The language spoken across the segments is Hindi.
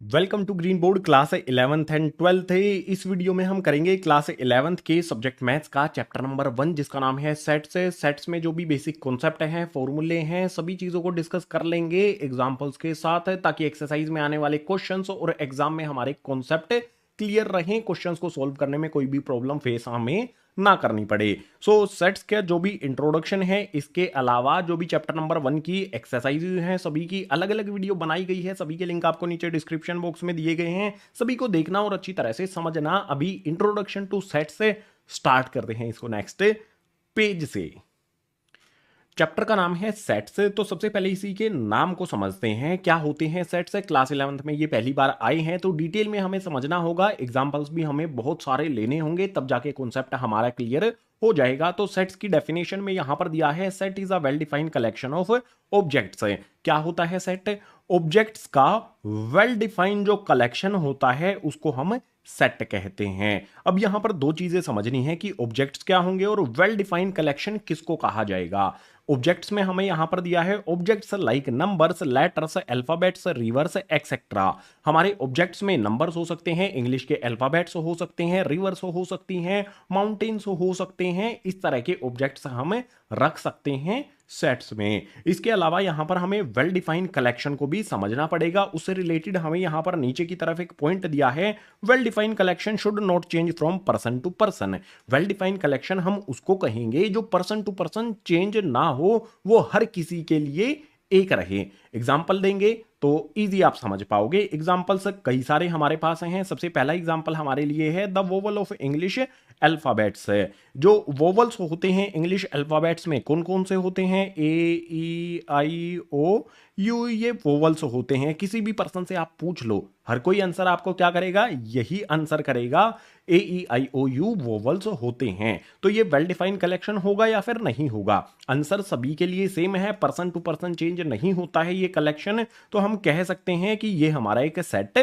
Welcome to green board class 11th and 12th है। इस वीडियो में हम करेंगे क्लास 11th के सब्जेक्ट मैथ्स का चैप्टर नंबर 1 जिसका नाम है सेट्स। सेट्स में जो भी बेसिक कॉन्सेप्ट हैं, फॉर्मूले हैं, सभी चीज़ों को डिस्कस कर लेंगे एग्जांपल्स के साथ, ताकि एक्सरसाइज में आने वाले क्वेश्चंस और एग्जाम में हमारे कॉन्सेप्ट क्लियर रहें, क्वेश्चंस को सोल्व करने में कोई भी प्रॉब्लम फेस हमें ना करनी पड़े। सो सेट्स का जो भी इंट्रोडक्शन है, इसके अलावा जो भी चैप्टर नंबर 1 की एक्सरसाइज हैं, सभी की अलग अलग वीडियो बनाई गई है। सभी के लिंक आपको नीचे डिस्क्रिप्शन बॉक्स में दिए गए हैं, सभी को देखना और अच्छी तरह से समझना। अभी इंट्रोडक्शन टू सेट्स से स्टार्ट करते हैं इसको नेक्स्ट पेज से। चैप्टर का नाम है सेट्स। तो सबसे पहले इसी के नाम को समझते हैं, क्या होते हैं सेट्स। क्लास 11th में ये पहली बार आए हैं तो डिटेल में हमें समझना होगा, एग्जांपल्स भी हमें बहुत सारे लेने होंगे, तब जाके कॉन्सेप्ट हमारा क्लियर हो जाएगा। तो सेट्स की डेफिनेशन में यहां पर दिया है, set is a well defined collection of objects. क्या होता है सेट? ऑब्जेक्ट्स का वेल डिफाइंड जो कलेक्शन होता है उसको हम सेट कहते हैं। अब यहां पर दो चीजें समझनी है कि ऑब्जेक्ट्स क्या होंगे और वेल डिफाइंड कलेक्शन किसको कहा जाएगा। ऑब्जेक्ट्स में हमें यहां पर दिया है objects like numbers, letters, alphabets, reverse etcetera. हमारे ऑब्जेक्ट्स में नंबर्स हो सकते हैं, इंग्लिश के अल्फाबेट्स हो सकते हैं, रिवर्स हो सकती हैं, माउंटेन्स हो सकते हैं। इस तरह के ऑब्जेक्ट्स हम रख सकते हैं सेट्स में। इसके अलावा यहां पर हमें वेल डिफाइंड कलेक्शन को भी समझना पड़ेगा। उससे रिलेटेड हमें यहां पर नीचे की तरफ एक पॉइंट दिया है, well defined collection should not change from person to person. Well defined collection हम उसको कहेंगे जो पर्सन टू पर्सन चेंज ना हो, वो हर किसी के लिए एक रहे। एग्जाम्पल देंगे तो इजी आप समझ पाओगे। एग्जाम्पल्स कई सारे हमारे पास हैं। सबसे पहला एग्जाम्पल हमारे लिए है the vowel of English alphabets. जो वोवल्स होते हैं इंग्लिश अल्फाबेट्स में कौन कौन से होते हैं? ए, ई, आई, ओ, यू, ये वोवल्स होते हैं। किसी भी पर्सन से आप पूछ लो, हर कोई आंसर आपको क्या करेगा? यही आंसर करेगा, ए, ई, आई, ओ, यू वोवल्स होते हैं। तो ये वेल डिफाइंड कलेक्शन होगा या फिर नहीं होगा? आंसर सभी के लिए सेम है, पर्सन टू पर्सन चेंज नहीं होता है ये कलेक्शन। तो हम कह सकते हैं कि ये हमारा एक सेट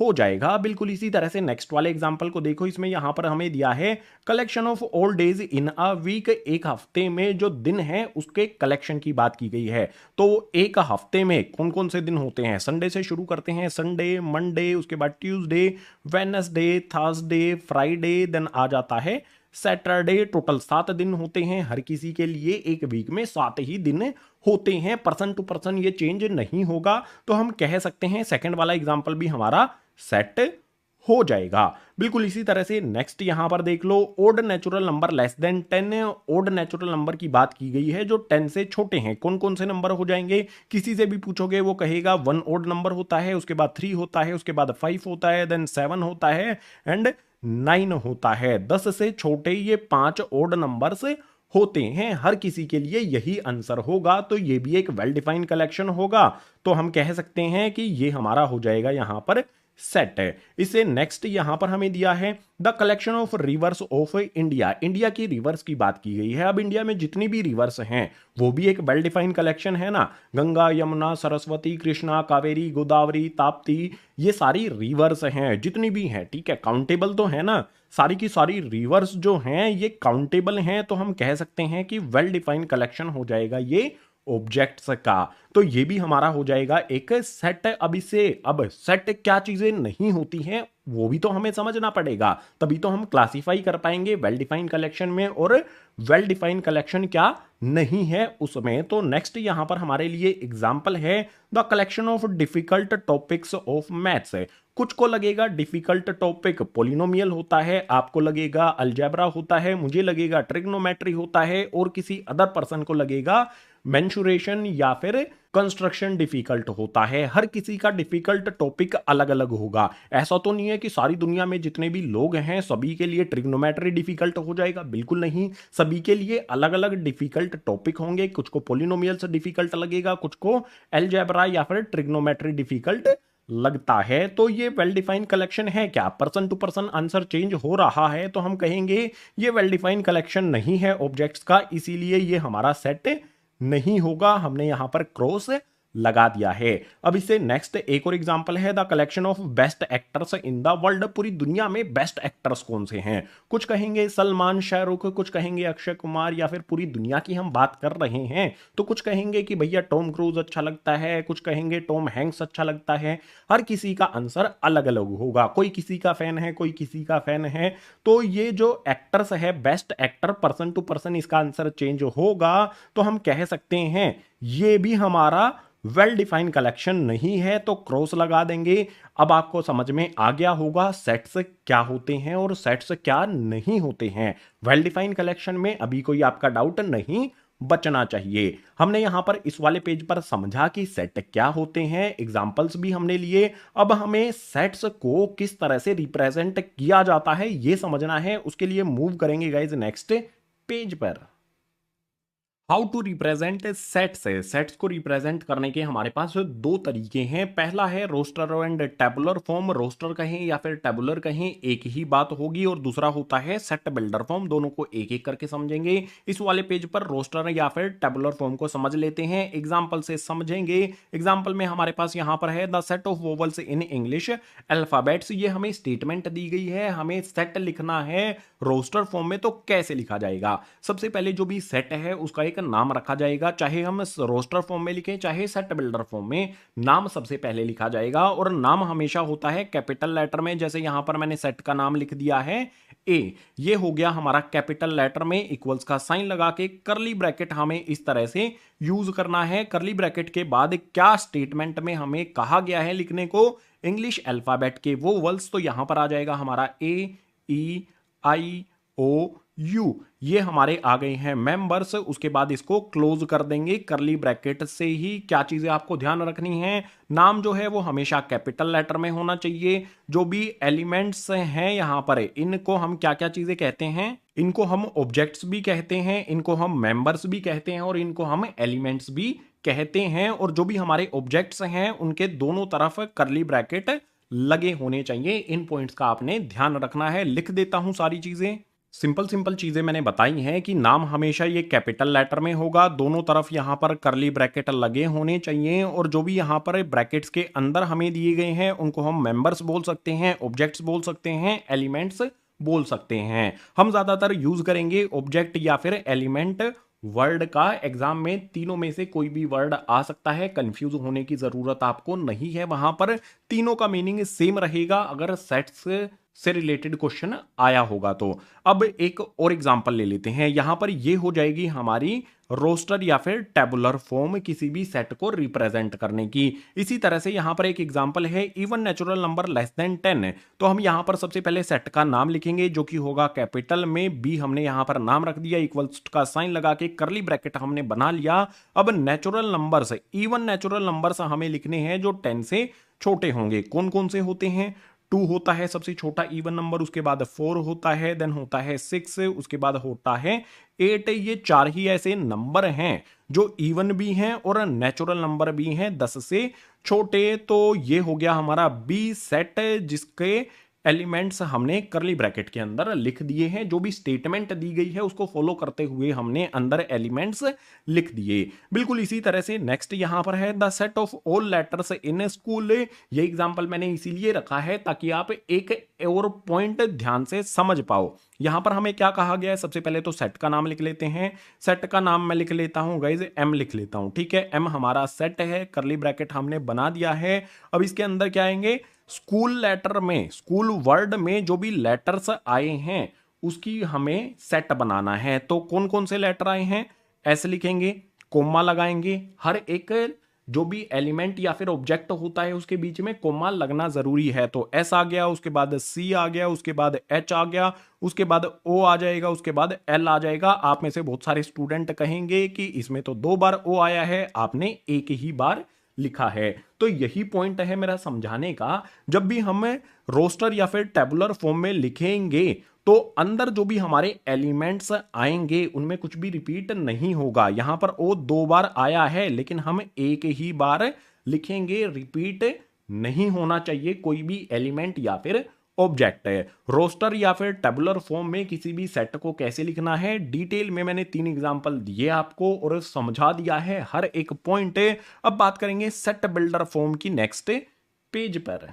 हो जाएगा। बिल्कुल इसी तरह से नेक्स्ट वाले एग्जांपल को देखो। इसमें यहां पर हमें दिया है collection of all days in a week. एक हफ्ते में जो दिन है उसके कलेक्शन की बात की गई है। तो एक हफ्ते में कौन कौन से दिन होते हैं? संडे से शुरू करते हैं, संडे, मंडे, उसके बाद Tuesday, Wednesday, Thursday, Friday, then आ जाता है सैटरडे। टोटल 7 दिन होते हैं हर किसी के लिए। एक वीक में 7 ही दिन होते हैं, पर्सन टू पर्सन ये चेंज नहीं होगा। तो हम कह सकते हैं सेकंड वाला एग्जांपल भी हमारा सेट हो जाएगा। बिल्कुल इसी तरह से नेक्स्ट यहां पर देख लो, odd natural number less than 10। Odd natural number की बात की गई है जो 10 से छोटे हैं। कौन कौन से नंबर हो जाएंगे? किसी से भी पूछोगे वो कहेगा 1 ओड नंबर होता है, उसके बाद 3 होता है, उसके बाद 5 होता है, देन 7 होता है एंड 9 होता है। 10 से छोटे ये 5 ओड नंबर्स होते हैं। हर किसी के लिए यही आंसर होगा। तो ये भी एक वेल डिफाइंड कलेक्शन होगा। तो हम कह सकते हैं कि ये हमारा हो जाएगा यहां पर सेट है। इसे नेक्स्ट यहां पर हमें दिया है the collection of reverse of India. India की रिवर्स की बात की गई है। अब इंडिया में जितनी भी रिवर्स हैं वो भी एक वेल डिफाइंड कलेक्शन है ना। गंगा, यमुना, सरस्वती, कृष्णा, कावेरी, गोदावरी, ताप्ती, ये सारी रिवर्स हैं जितनी भी हैं। ठीक है, काउंटेबल तो है ना। सारी की सारी रिवर्स जो हैं ये काउंटेबल हैं। तो हम कह सकते हैं कि वेल डिफाइंड कलेक्शन हो जाएगा ये ऑब्जेक्ट्स का। तो ये भी हमारा हो जाएगा एक सेट। अब सेट क्या चीजें नहीं होती हैं वो भी तो हमें समझना पड़ेगा, तभी तो हम क्लासिफाई कर पाएंगे वेल डिफाइंड कलेक्शन में और वेल डिफाइंड कलेक्शन क्या नहीं है उसमें। तो नेक्स्ट यहां पर हमारे लिए एग्जांपल है the collection of difficult topics of maths. कुछ को लगेगा डिफिकल्ट टॉपिक पोलिनोमियल होता है, आपको लगेगा अलजेब्रा होता है, मुझे लगेगा ट्रिग्नोमेट्री होता है, और किसी अदर पर्सन को लगेगा मेंसुरेशन या फिर कंस्ट्रक्शन डिफिकल्ट होता है। हर किसी का डिफिकल्ट टॉपिक अलग अलग होगा। ऐसा तो नहीं है कि सारी दुनिया में जितने भी लोग हैं सभी के लिए ट्रिग्नोमेट्री डिफिकल्ट हो जाएगा, बिल्कुल नहीं। सभी के लिए अलग अलग डिफिकल्ट टॉपिक होंगे। कुछ को पोलिनोमियल से डिफिकल्ट लगेगा, कुछ को अलजेब्रा या फिर ट्रिग्नोमेट्री डिफिकल्ट लगता है। तो ये वेल डिफाइंड कलेक्शन है क्या? Person to person answer change हो रहा है तो हम कहेंगे ये वेल डिफाइंड कलेक्शन नहीं है ऑब्जेक्ट्स का, इसीलिए ये हमारा सेट नहीं होगा। हमने यहां पर क्रॉस लगा दिया है। अब इससे नेक्स्ट एक और एग्जांपल है, the collection of best actors in the world. पूरी दुनिया में बेस्ट एक्टर्स कौन से हैं? कुछ कहेंगे सलमान, शाहरुख, कुछ कहेंगे अक्षय कुमार, या फिर पूरी दुनिया की हम बात कर रहे हैं तो कुछ कहेंगे कि भैया टॉम क्रूज अच्छा लगता है, कुछ कहेंगे टॉम हैंक्स अच्छा लगता है। हर किसी का आंसर अलग अलग होगा, कोई किसी का फैन है, कोई किसी का फैन है। तो ये जो एक्टर्स है, best actor, person to person इसका आंसर चेंज होगा। तो हम कह सकते हैं ये भी हमारा वेल डिफाइंड कलेक्शन नहीं है, तो क्रॉस लगा देंगे। अब आपको समझ में आ गया होगा सेट्स क्या होते हैं और सेट्स क्या नहीं होते हैं। वेल डिफाइंड कलेक्शन में अभी कोई आपका डाउट नहीं बचना चाहिए। हमने यहां पर इस वाले पेज पर समझा कि सेट क्या होते हैं, एग्जांपल्स भी हमने लिए। अब हमें सेट्स को किस तरह से रिप्रेजेंट किया जाता है यह समझना है। उसके लिए मूव करेंगे गाइज नेक्स्ट पेज पर। हाउ टू रिप्रेजेंट सेट्स है। सेट्स को रिप्रेजेंट करने के हमारे पास दो तरीके हैं। पहला है roster and tabular form. Roster कहें या फिर टेबुलर कहें एक ही बात होगी। और दूसरा होता है सेट बिल्डर फॉर्म। दोनों को एक एक करके समझेंगे। इस वाले पेज पर रोस्टर या फिर टेबुलर फॉर्म को समझ लेते हैं, एग्जाम्पल से समझेंगे। एग्जाम्पल में हमारे पास यहां पर है the set of vowels in English alphabets. ये हमें स्टेटमेंट दी गई है, हमें सेट लिखना है रोस्टर फॉर्म में। तो कैसे लिखा जाएगा? सबसे पहले जो भी सेट है उसका एक नाम रखा जाएगा, चाहे हम रोस्टर फॉर्म में लिखें चाहे सेट बिल्डर फॉर्म में। नाम सबसे पहले लिखा जाएगा और नाम हमेशा होता है कैपिटल लेटर में। जैसे यहां पर मैंने सेट का नाम लिख दिया है ए, ये हो गया हमारा कैपिटल लेटर में, इक्वल्स का साइन लगा के करली ब्रैकेट हमें इस तरह से यूज करना है। करली ब्रैकेट के बाद क्या स्टेटमेंट में हमें कहा गया है लिखने को, इंग्लिश अल्फाबेट के वोवल्स। तो यहां पर आ जाएगा हमारा ए, ई, आई, ओ, यू, ये हमारे आ गए हैं मेंबर्स। उसके बाद इसको क्लोज कर देंगे करली ब्रैकेट से ही। क्या चीजें आपको ध्यान रखनी है, नाम जो है वो हमेशा कैपिटल लेटर में होना चाहिए। जो भी एलिमेंट्स हैं यहां पर, इनको हम क्या क्या चीजें कहते हैं? इनको हम ऑब्जेक्ट्स भी कहते हैं, इनको हम मेंबर्स भी कहते हैं और इनको हम एलिमेंट्स भी कहते हैं। और जो भी हमारे ऑब्जेक्ट्स हैं उनके दोनों तरफ करली ब्रैकेट लगे होने चाहिए। इन पॉइंट्स का आपने ध्यान रखना है। लिख देता हूं सारी चीजें। सिंपल सिंपल चीजें मैंने बताई हैं कि नाम हमेशा ये कैपिटल लेटर में होगा, दोनों तरफ यहां पर करली ब्रैकेट लगे होने चाहिए। और जो भी यहां पर ब्रैकेट्स के अंदर हमें दिए गए हैं उनको हम मेंबर्स बोल सकते हैं, ऑब्जेक्ट्स बोल सकते हैं, एलिमेंट्स बोल सकते हैं। हम ज्यादातर यूज करेंगे ऑब्जेक्ट या फिर एलिमेंट वर्ड का। एग्जाम में तीनों में से कोई भी वर्ड आ सकता है, कंफ्यूज होने की जरूरत आपको नहीं है। वहां पर तीनों का मीनिंग सेम रहेगा अगर सेट्स से रिलेटेड क्वेश्चन आया होगा तो। अब एक और एग्जांपल ले लेते हैं। यहां पर ये हो जाएगी हमारी रोस्टर या फिर टेबुलर फॉर्म किसी भी सेट को रिप्रेजेंट करने की। इसी तरह से यहां पर एक एग्जांपल है even natural number less than 10। तो हम यहां पर सबसे पहले सेट का नाम लिखेंगे जो कि होगा कैपिटल में। बी हमने यहां पर नाम रख दिया, इक्वल्स का साइन लगा के करली ब्रैकेट हमने बना लिया। अब natural numbers, even natural numbers हमें लिखने हैं जो 10 से छोटे होंगे। कौन कौन से होते हैं? 2 होता है सबसे छोटा इवन नंबर, उसके बाद 4 होता है, देन होता है 6, उसके बाद होता है 8। ये 4 ही ऐसे नंबर हैं जो इवन भी हैं और नेचुरल नंबर भी हैं 10 से छोटे। तो ये हो गया हमारा बी सेट, जिसके एलिमेंट्स हमने करली ब्रैकेट के अंदर लिख दिए हैं। जो भी स्टेटमेंट दी गई है उसको फॉलो करते हुए हमने अंदर एलिमेंट्स लिख दिए। बिल्कुल इसी तरह से नेक्स्ट यहां पर है the set of all letters in school. ये एग्जांपल मैंने इसीलिए रखा है ताकि आप एक और पॉइंट ध्यान से समझ पाओ। यहां पर हमें क्या कहा गया है? सबसे पहले तो सेट का नाम लिख लेते हैं। सेट का नाम मैं लिख लेता हूं गाइज, एम लिख लेता हूं। ठीक है, एम हमारा सेट है, करली ब्रैकेट हमने बना दिया है। अब इसके अंदर क्या आएंगे? स्कूल लेटर में, स्कूल वर्ड में जो भी लेटर्स आए हैं उसकी हमें सेट बनाना है। तो कौन कौन से लेटर आए हैं? एस लिखेंगे, कोमा लगाएंगे। हर एक जो भी एलिमेंट या फिर ऑब्जेक्ट होता है उसके बीच में कोमा लगना जरूरी है। तो एस आ गया, उसके बाद सी आ गया, उसके बाद एच आ गया, उसके बाद ओ आ जाएगा, उसके बाद एल आ जाएगा। आप में से बहुत सारे स्टूडेंट कहेंगे कि इसमें तो 2 बार ओ आया है, आपने एक ही बार लिखा है। तो यही पॉइंट है मेरा समझाने का। जब भी हम रोस्टर या फिर टेबुलर फॉर्म में लिखेंगे तो अंदर जो भी हमारे एलिमेंट्स आएंगे उनमें कुछ भी रिपीट नहीं होगा। यहां पर ओ 2 बार आया है लेकिन हम एक ही बार लिखेंगे, रिपीट नहीं होना चाहिए कोई भी एलिमेंट या फिर ऑब्जेक्ट है। रोस्टर या फिर टेबुलर फॉर्म में किसी भी सेट को कैसे लिखना है, डिटेल में मैंने 3 एग्जांपल दिए आपको और समझा दिया है हर एक पॉइंट। अब बात करेंगे सेट बिल्डर फॉर्म की नेक्स्ट पेज पर।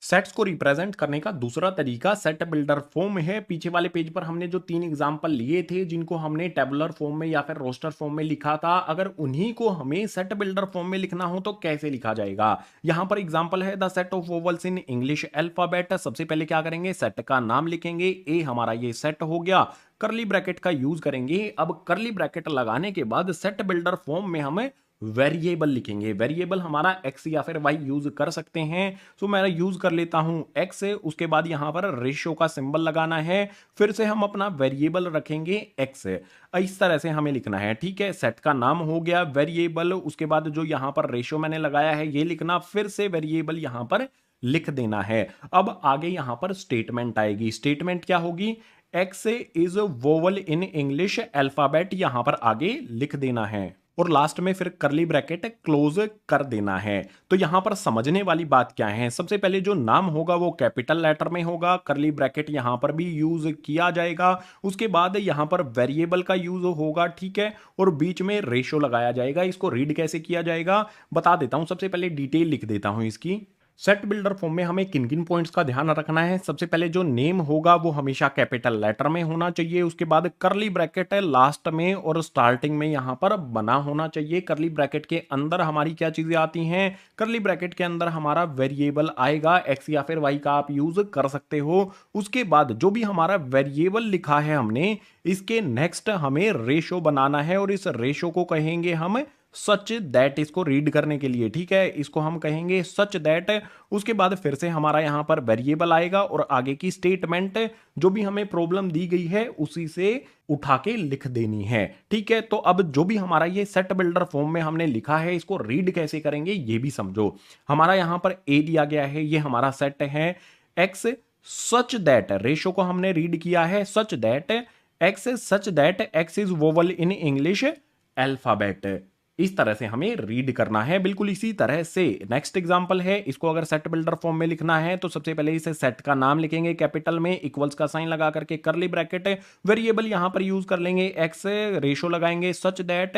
सेट्स को रिप्रेजेंट करने का दूसरा तरीका सेट बिल्डर फॉर्म है। पीछे वाले पेज पर हमने जो 3 एग्जांपल लिए थे जिनको हमने टेबुलर फॉर्म में या फिर रोस्टर फॉर्म में लिखा था, अगर उन्हीं को हमें सेट बिल्डर फॉर्म में लिखना हो तो कैसे लिखा जाएगा। यहां पर एग्जांपल है the set of vowels in English alphabet. सबसे पहले क्या करेंगे, सेट का नाम लिखेंगे। ए हमारा ये सेट हो गया, करली ब्रैकेट का यूज करेंगे। अब करली ब्रैकेट लगाने के बाद सेट बिल्डर फॉर्म में हमें वेरिएबल लिखेंगे। वेरिएबल हमारा एक्स या फिर वाई यूज कर सकते हैं। तो मैं यूज कर लेता हूं एक्स। उसके बाद यहां पर रेशियो का सिंबल लगाना है, फिर से हम अपना वेरिएबल रखेंगे एक्स। इस तरह से हमें लिखना है, ठीक है। सेट का नाम हो गया, वेरिएबल, उसके बाद जो यहां पर रेशियो मैंने लगाया है ये लिखना, फिर से वेरिएबल यहां पर लिख देना है। अब आगे यहां पर स्टेटमेंट आएगी। स्टेटमेंट क्या होगी, x is vowel in English alphabet, यहां पर आगे लिख देना है और लास्ट में फिर करली ब्रैकेट क्लोज कर देना है। तो यहां पर समझने वाली बात क्या है, सबसे पहले जो नाम होगा वो कैपिटल लेटर में होगा, करली ब्रैकेट यहां पर भी यूज किया जाएगा। उसके बाद यहां पर वेरिएबल का यूज होगा, ठीक है, और बीच में रेशो लगाया जाएगा। इसको रीड कैसे किया जाएगा बता देता हूं, सबसे पहले डिटेल लिख देता हूं इसकी। सेट बिल्डर फॉर्म में हमें किन किन पॉइंट्स का ध्यान रखना है। सबसे पहले जो नेम होगा वो हमेशा कैपिटल लेटर में होना चाहिए। उसके बाद करली ब्रैकेट है लास्ट में और स्टार्टिंग में यहां पर बना होना चाहिए। करली ब्रैकेट के अंदर हमारी क्या चीजें आती हैं, करली ब्रैकेट के अंदर हमारा वेरिएबल आएगा, एक्स या फिर वाई का आप यूज कर सकते हो। उसके बाद जो भी हमारा वेरिएबल लिखा है हमने, इसके नेक्स्ट हमें रेशो बनाना है और इस रेशो को कहेंगे हम सच दैट, इसको रीड करने के लिए, ठीक है, इसको हम कहेंगे सच दैट। उसके बाद फिर से हमारा यहां पर वेरिएबल आएगा और आगे की स्टेटमेंट जो भी हमें प्रॉब्लम दी गई है उसी से उठा के लिख देनी है, ठीक है। तो अब जो भी हमारा ये सेट बिल्डर फॉर्म में हमने लिखा है इसको रीड कैसे करेंगे ये भी समझो। हमारा यहां पर ए दिया गया है, ये हमारा सेट है एक्स सच दैट, रेशो को हमने रीड किया है सच that x, such that x is vowel in English alphabet. इस तरह से हमें रीड करना है। बिल्कुल इसी तरह से नेक्स्ट एग्जांपल है, इसको अगर सेट बिल्डर फॉर्म में लिखना है तो सबसे पहले इसे सेट का नाम लिखेंगे कैपिटल में, इक्वल्स का साइन लगा करके करली ब्रैकेट, वेरिएबल यहां पर यूज कर लेंगे एक्स, रेशो लगाएंगे सच that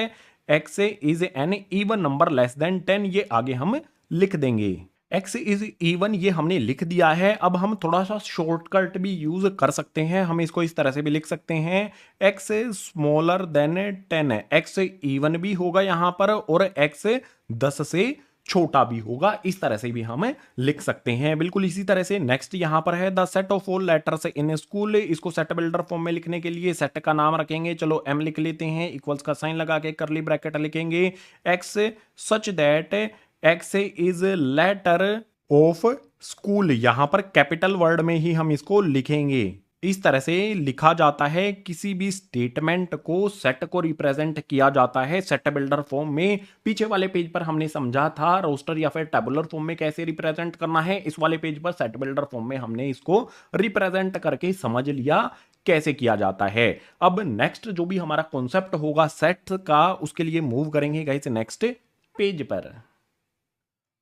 x is an even number less than 10, ये आगे हम लिख देंगे। एक्स इज इवन ये हमने लिख दिया है। अब हम थोड़ा सा शॉर्टकट भी यूज कर सकते हैं, हम इसको इस तरह से भी लिख सकते हैं x smaller then 10, x even भी होगा यहां पर और एक्स 10 से छोटा भी होगा, इस तरह से भी हम लिख सकते हैं। बिल्कुल इसी तरह से नेक्स्ट यहां पर है the set of all letters in school. इसको सेट बिल्डर फॉर्म में लिखने के लिए सेट का नाम रखेंगे, चलो एम लिख लेते हैं, इक्वल्स का साइन लगा के करली ब्रैकेट लिखेंगे x such that x is letter of school, यहां पर कैपिटल वर्ड में ही हम इसको लिखेंगे। इस तरह से लिखा जाता है, किसी भी स्टेटमेंट को सेट को रिप्रेजेंट किया जाता है सेट बिल्डर फॉर्म में। पीछे वाले पेज पर हमने समझा था रोस्टर या फिर टेबुलर फॉर्म में कैसे रिप्रेजेंट करना है, इस वाले पेज पर सेट बिल्डर फॉर्म में हमने इसको रिप्रेजेंट करके समझ लिया कैसे किया जाता है। अब नेक्स्ट जो भी हमारा कॉन्सेप्ट होगा सेट का, उसके लिए मूव करेंगे गाइस नेक्स्ट पेज पर।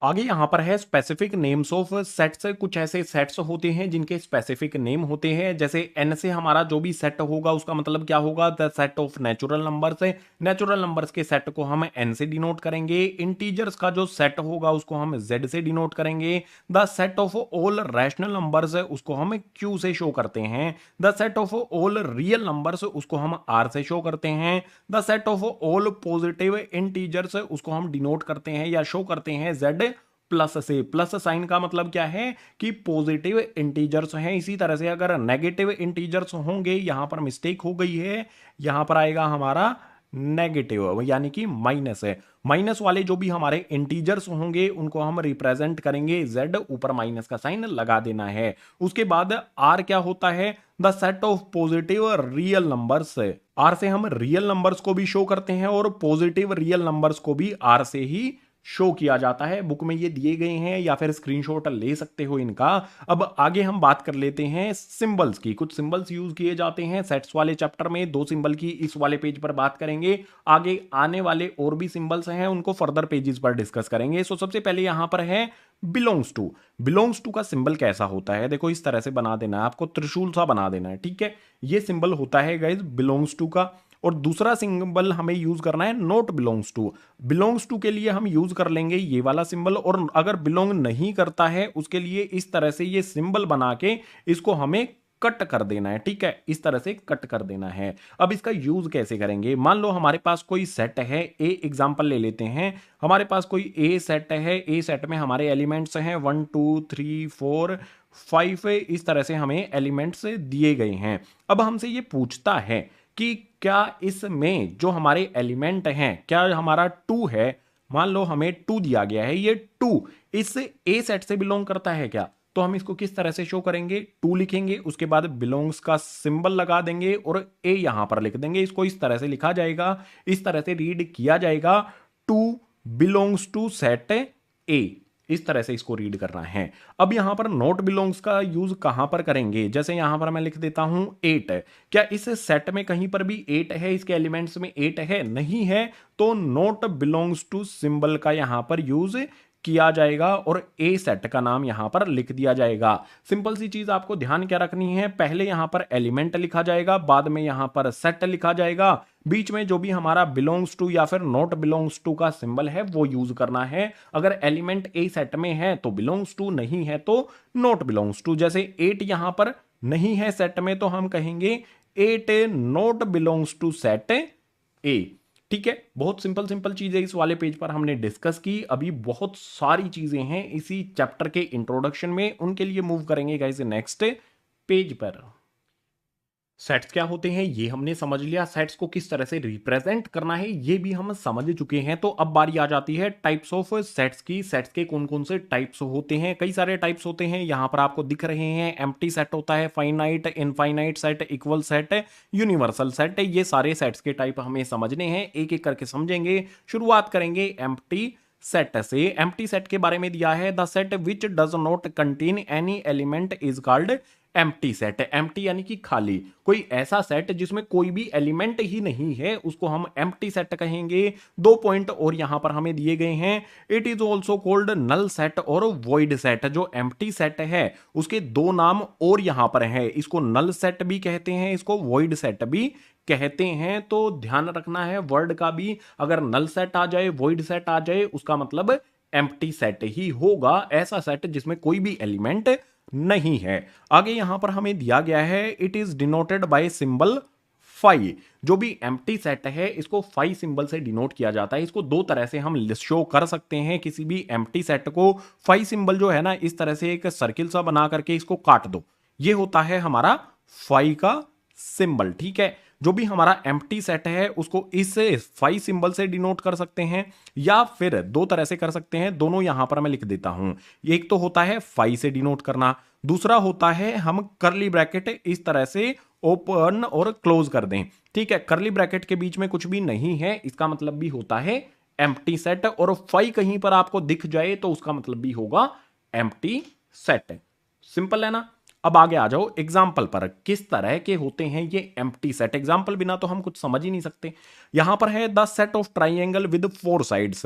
आगे यहां पर है स्पेसिफिक नेम्स ऑफ सेट्स। कुछ ऐसे सेट्स होते हैं जिनके स्पेसिफिक नेम होते हैं, जैसे एन से हमारा जो भी सेट होगा उसका मतलब क्या होगा, the set of natural numbers. Natural numbers के सेट को हम एन से डिनोट करेंगे। इंटीजर्स का जो सेट होगा उसको हम जेड से डिनोट करेंगे। The set of all rational numbers उसको हम क्यू से शो करते हैं। The set of all real numbers उसको हम आर से शो करते हैं। The set of all positive integers उसको हम डिनोट करते हैं या शो करते हैं जेड प्लस से। प्लस साइन का मतलब क्या है कि पॉजिटिव इंटीजर्स हैं। इसी तरह से अगर नेगेटिव इंटीजर्स होंगे, यहां पर मिस्टेक हो गई है, यहां पर आएगा हमारा नेगेटिव यानी कि माइनस है। माइनस वाले जो भी हमारे इंटीजर्स होंगे उनको हम रिप्रेजेंट करेंगे जेड, ऊपर माइनस का साइन लगा देना है। उसके बाद आर क्या होता है, the set of positive real numbers. R से हम रियल नंबर्स को भी शो करते हैं और पॉजिटिव रियल नंबर्स को भी आर से ही शो किया जाता है। बुक में ये दिए गए हैं या फिर स्क्रीनशॉट ले सकते हो इनका। अब आगे हम बात कर लेते हैं सिंबल्स की। कुछ सिंबल्स यूज किए जाते हैं सेट्स वाले चैप्टर में, 2 सिंबल की इस वाले पेज पर बात करेंगे। आगे आने वाले और भी सिंबल्स हैं उनको फर्दर पेजेस पर डिस्कस करेंगे। सो सबसे पहले यहां पर है बिलोंग्स टू। बिलोंग्स टू का सिंबल कैसा होता है, देखो इस तरह से बना देना है आपको, त्रिशूल सा बना देना है, ठीक है। ये सिंबल होता है गाइज बिलोंग्स टू का। और दूसरा सिंबल हमें यूज करना है not belongs to. Belongs to के लिए हम यूज कर लेंगे ये वाला सिंबल, और अगर बिलोंग नहीं करता है उसके लिए इस तरह से ये सिंबल बना के इसको हमें कट कर देना है, ठीक है। इस तरह से कट कर देना है। अब इसका यूज कैसे करेंगे, मान लो हमारे पास कोई सेट है, ए एग्जांपल ले लेते हैं। हमारे पास कोई ए सेट है, ए सेट में हमारे एलिमेंट्स हैं 1 2 3 4 5, इस तरह से हमें एलिमेंट्स दिए गए हैं। अब हमसे ये पूछता है कि क्या इसमें जो हमारे एलिमेंट हैं क्या हमारा 2 है। मान लो हमें 2 दिया गया है, ये 2 इस ए सेट से बिलोंग करता है क्या। तो हम इसको किस तरह से शो करेंगे, 2 लिखेंगे, उसके बाद बिलोंग्स का सिंबल लगा देंगे और ए यहां पर लिख देंगे। इसको इस तरह से लिखा जाएगा, इस तरह से रीड किया जाएगा, 2 बिलोंग्स टू सेट ए। इस तरह से इसको रीड करना है। अब यहां पर नॉट बिलोंग्स का यूज कहां पर करेंगे, जैसे यहां पर मैं लिख देता हूं 8। क्या इस सेट में कहीं पर भी 8 है, इसके एलिमेंट्स में 8 है, नहीं है, तो नॉट बिलोंग्स टू सिंबल का यहां पर यूज किया जाएगा और ए सेट का नाम यहां पर लिख दिया जाएगा। सिंपल सी चीज आपको ध्यान क्या रखनी है, पहले यहां पर एलिमेंट लिखा जाएगा, बाद में यहां पर सेट लिखा जाएगा, बीच में जो भी हमारा बिलोंग्स टू या फिर नॉट बिलोंग्स टू का सिंबल है वो यूज करना है। अगर एलिमेंट ए सेट में है तो बिलोंग्स टू, नहीं है तो नॉट बिलोंग्स टू। जैसे 8 यहां पर नहीं है सेट में तो हम कहेंगे 8 not belongs to set A, ठीक है। बहुत सिंपल सिंपल चीजें इस वाले पेज पर हमने डिस्कस की। अभी बहुत सारी चीजें हैं इसी चैप्टर के इंट्रोडक्शन में, उनके लिए मूव करेंगे गाइस नेक्स्ट पेज पर। सेट्स क्या होते हैं ये हमने समझ लिया, सेट्स को किस तरह से रिप्रेजेंट करना है ये भी हम समझ चुके हैं। तो अब बारी आ जाती है टाइप्स ऑफ सेट्स की। सेट्स के कौन कौन से टाइप्स होते हैं, कई सारे टाइप्स होते हैं, यहां पर आपको दिख रहे हैं। एम्प्टी सेट होता है, finite, infinite set, equal set, universal set. ये सारे सेट्स के टाइप हमें समझने हैं, एक एक करके समझेंगे। शुरुआत करेंगे एम्प्टी सेट से। एम्प्टी सेट के बारे में दिया है, the set which does not contain any element is called empty set. Empty यानी कि खाली, कोई ऐसा सेट जिसमें कोई भी एलिमेंट ही नहीं है उसको हम एम्प्टी सेट कहेंगे। 2 पॉइंट और यहां पर हमें दिए गए हैं। It is also called null set और वॉइड सेट। जो एम्प्टी सेट है उसके 2 नाम और यहां पर है, इसको नल सेट भी कहते हैं, इसको वॉइड सेट भी कहते हैं। तो ध्यान रखना है वर्ड का भी, अगर नल सेट आ जाए, वॉइड सेट आ जाए, उसका मतलब एम्प्टी सेट ही होगा, ऐसा सेट जिसमें कोई भी एलिमेंट नहीं है। आगे यहां पर हमें दिया गया है, it is denoted by symbol phi. जो भी एम्प्टी सेट है इसको फाई सिंबल से डिनोट किया जाता है। इसको 2 तरह से हम शो कर सकते हैं किसी भी एम्प्टी सेट को। फाई सिंबल जो है ना, इस तरह से एक सर्किल सा बना करके इसको काट दो, ये होता है हमारा फाई का सिंबल, ठीक है। जो भी हमारा एम्प्टी सेट है उसको इस फाई सिंबल से डिनोट कर सकते हैं, या फिर 2 तरह से कर सकते हैं, दोनों यहां पर मैं लिख देता हूं। एक तो होता है फाई से डिनोट करना, दूसरा होता है हम करली ब्रैकेट इस तरह से ओपन और क्लोज कर दें, ठीक है। करली ब्रैकेट के बीच में कुछ भी नहीं है, इसका मतलब भी होता है एम्प्टी सेट। और फाई कहीं पर आपको दिख जाए तो उसका मतलब भी होगा एम्प्टी सेट। सिंपल है ना। अब आगे आ जाओ एग्जाम्पल पर, किस तरह के होते हैं ये एम्प्टी सेट। एग्जाम्पल बिना तो हम कुछ समझ ही नहीं सकते। यहां पर है the set of triangle with 4 sides.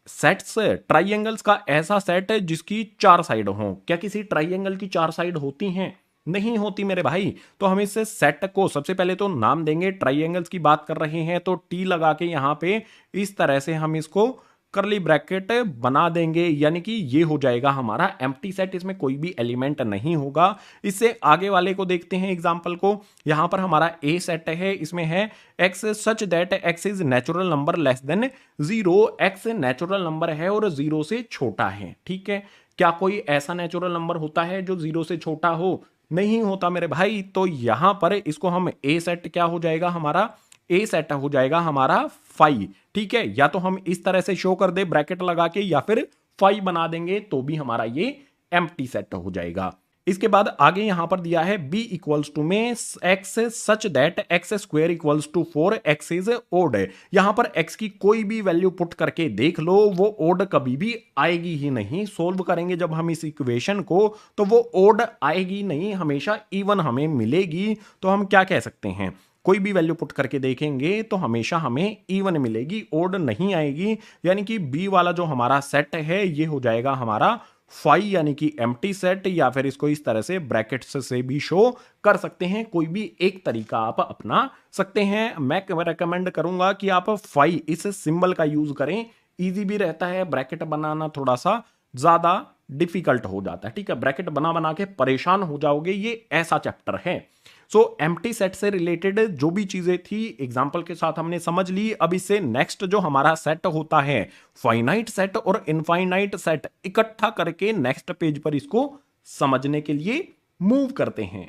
Sets triangles का ऐसा सेट है जिसकी 4 साइड हो। क्या किसी ट्राइंगल की 4 साइड होती हैं, नहीं होती मेरे भाई। तो हम इस सेट को सबसे पहले तो नाम देंगे, ट्राइंगल्स की बात कर रहे हैं तो टी लगा के यहां पे इस तरह से हम इसको करली ब्रैकेट बना देंगे, यानी कि ये हो जाएगा हमारा एम्प्टी सेट, इसमें कोई भी एलिमेंट नहीं होगा। इससे आगे वाले को देखते हैं एग्जांपल को। यहां पर हमारा ए सेट है, इसमें है x such that x is natural number less then 0। x natural number है और 0 से छोटा है, ठीक है। क्या कोई ऐसा नेचुरल नंबर होता है जो 0 से छोटा हो, नहीं होता मेरे भाई। तो यहां पर इसको हम ए सेट क्या हो जाएगा हमारा, ए सेट हो जाएगा हमारा फाई, ठीक है। या तो हम इस तरह से शो कर दे ब्रैकेट लगा के, या फिर फाई बना देंगे तो भी हमारा ये एम्प्टी सेट हो जाएगा। इसके बाद आगे यहां पर दिया है b इक्वल्स टू में x such that x square equals to 4x is odd. यहां पर x की कोई भी वैल्यू पुट करके देख लो, वो ओड कभी भी आएगी ही नहीं। सोल्व करेंगे जब हम इस इक्वेशन को तो वो ओड आएगी नहीं, हमेशा इवन हमें मिलेगी। तो हम क्या कह सकते हैं, कोई भी वैल्यू पुट करके देखेंगे तो हमेशा हमें इवन मिलेगी, ओड नहीं आएगी। यानी कि बी वाला जो हमारा सेट है ये हो जाएगा हमारा फाई यानी कि एम्प्टी सेट, या फिर इसको इस तरह से ब्रैकेट्स से भी शो कर सकते हैं। कोई भी एक तरीका आप अपना सकते हैं। मैं रेकमेंड करूंगा कि आप फाई इस सिंबल का यूज करें, इजी भी रहता है। ब्रैकेट बनाना थोड़ा सा ज्यादा डिफिकल्ट हो जाता है, ठीक है, ब्रैकेट बना बना के परेशान हो जाओगे, ये ऐसा चैप्टर है। सो एम्प्टी सेट से रिलेटेड जो भी चीजें थी एग्जांपल के साथ हमने समझ ली। अब इससे नेक्स्ट जो हमारा सेट होता है फाइनाइट सेट और इनफाइनाइट सेट, इकट्ठा करके नेक्स्ट पेज पर इसको समझने के लिए मूव करते हैं।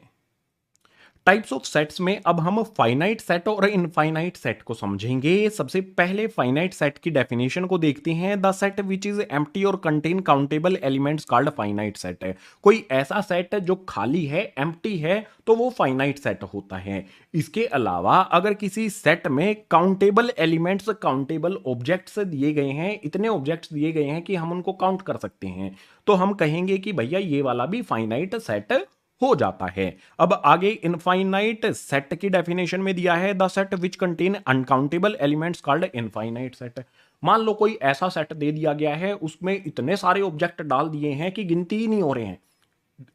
टाइप्स ऑफ सेट्स में अब हम फाइनाइट सेट और इनफाइनाइट सेट को समझेंगे। सबसे पहले फाइनाइट सेट की डेफिनेशन को देखते हैं। The set which is empty और contain countable elements called finite set है। कोई ऐसा सेट जो खाली है, एम्प्टी है, तो वो फाइनाइट सेट होता है। इसके अलावा अगर किसी सेट में काउंटेबल एलिमेंट्स, काउंटेबल ऑब्जेक्ट्स दिए गए हैं, इतने ऑब्जेक्ट्स दिए गए हैं कि हम उनको काउंट कर सकते हैं, तो हम कहेंगे कि भैया ये वाला भी फाइनाइट सेट हो जाता है। अब आगे इनफाइनाइट सेट की डेफिनेशन में दिया है the set which contain uncountable elements called infinite set. मान लो कोई ऐसा सेट दे दिया गया है, उसमें इतने सारे ऑब्जेक्ट डाल दिए हैं कि गिनती ही नहीं हो रहे हैं,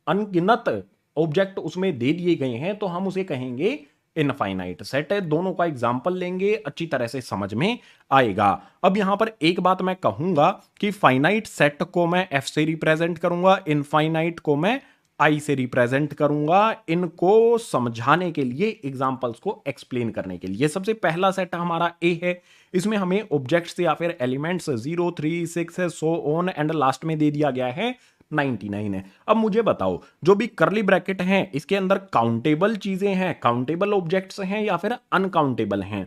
अनगिनत ऑब्जेक्ट उसमें दे दिए गए हैं, तो हम उसे कहेंगे इनफाइनाइट सेट है। दोनों का एग्जाम्पल लेंगे, अच्छी तरह से समझ में आएगा। अब यहां पर एक बात मैं कहूंगा कि फाइनाइट सेट को मैं एफ से रिप्रेजेंट करूंगा, इनफाइनाइट को मैं आई से रिप्रेजेंट करूंगा, इनको समझाने के लिए, एग्जांपल्स को एक्सप्लेन करने के लिए। सबसे पहला सेट हमारा ए है, इसमें हमें ऑब्जेक्ट्स या फिर elements 0, 3, 6 so on and last में दे दिया गया है 99 है। अब मुझे बताओ, जो भी करली ब्रैकेट हैं इसके अंदर काउंटेबल चीजें हैं, काउंटेबल ऑब्जेक्ट्स हैं या फिर अनकाउंटेबल हैं?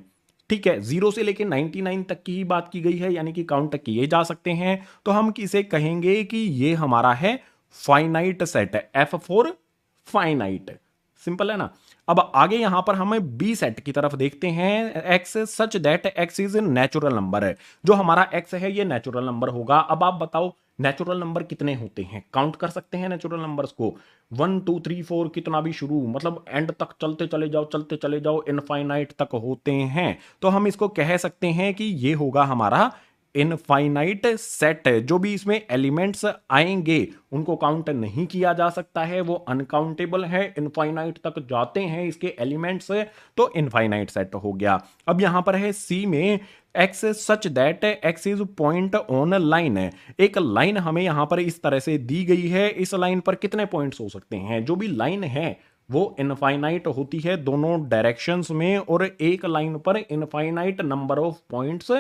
ठीक है, 0 से लेकर 99 तक की ही बात की गई है, यानी कि काउंट किए जा सकते हैं। तो हम किसे कहेंगे कि ये हमारा है फाइनाइट सेट है, एफ फॉर फाइनाइट। सिंपल है ना। अब आगे यहां पर हमें बी सेट की तरफ देखते हैं। X such that x is natural number है। जो हमारा एक्स है ये नेचुरल नंबर होगा। अब आप बताओ नेचुरल नंबर कितने होते हैं, काउंट कर सकते हैं नेचुरल नंबर्स को? 1 2 3 4 कितना भी शुरू, मतलब एंड तक चलते चले जाओ, चलते चले जाओ, इनफाइनाइट तक होते हैं। तो हम इसको कह सकते हैं कि ये होगा हमारा इनफाइनाइट सेट। जो भी इसमें एलिमेंट्स आएंगे उनको काउंट नहीं किया जा सकता है, वो अनकाउंटेबल है, इनफाइनाइट तक जाते हैं इसके एलिमेंट्स, तो इनफाइनाइट सेट हो गया। अब यहां पर है सी में x such that x is point on line है। एक लाइन हमें यहां पर इस तरह से दी गई है, इस लाइन पर कितने पॉइंट्स हो सकते हैं? जो भी लाइन है वो इनफाइनाइट होती है दोनों डायरेक्शंस में, और एक लाइन पर इनफाइनाइट नंबर ऑफ पॉइंट्स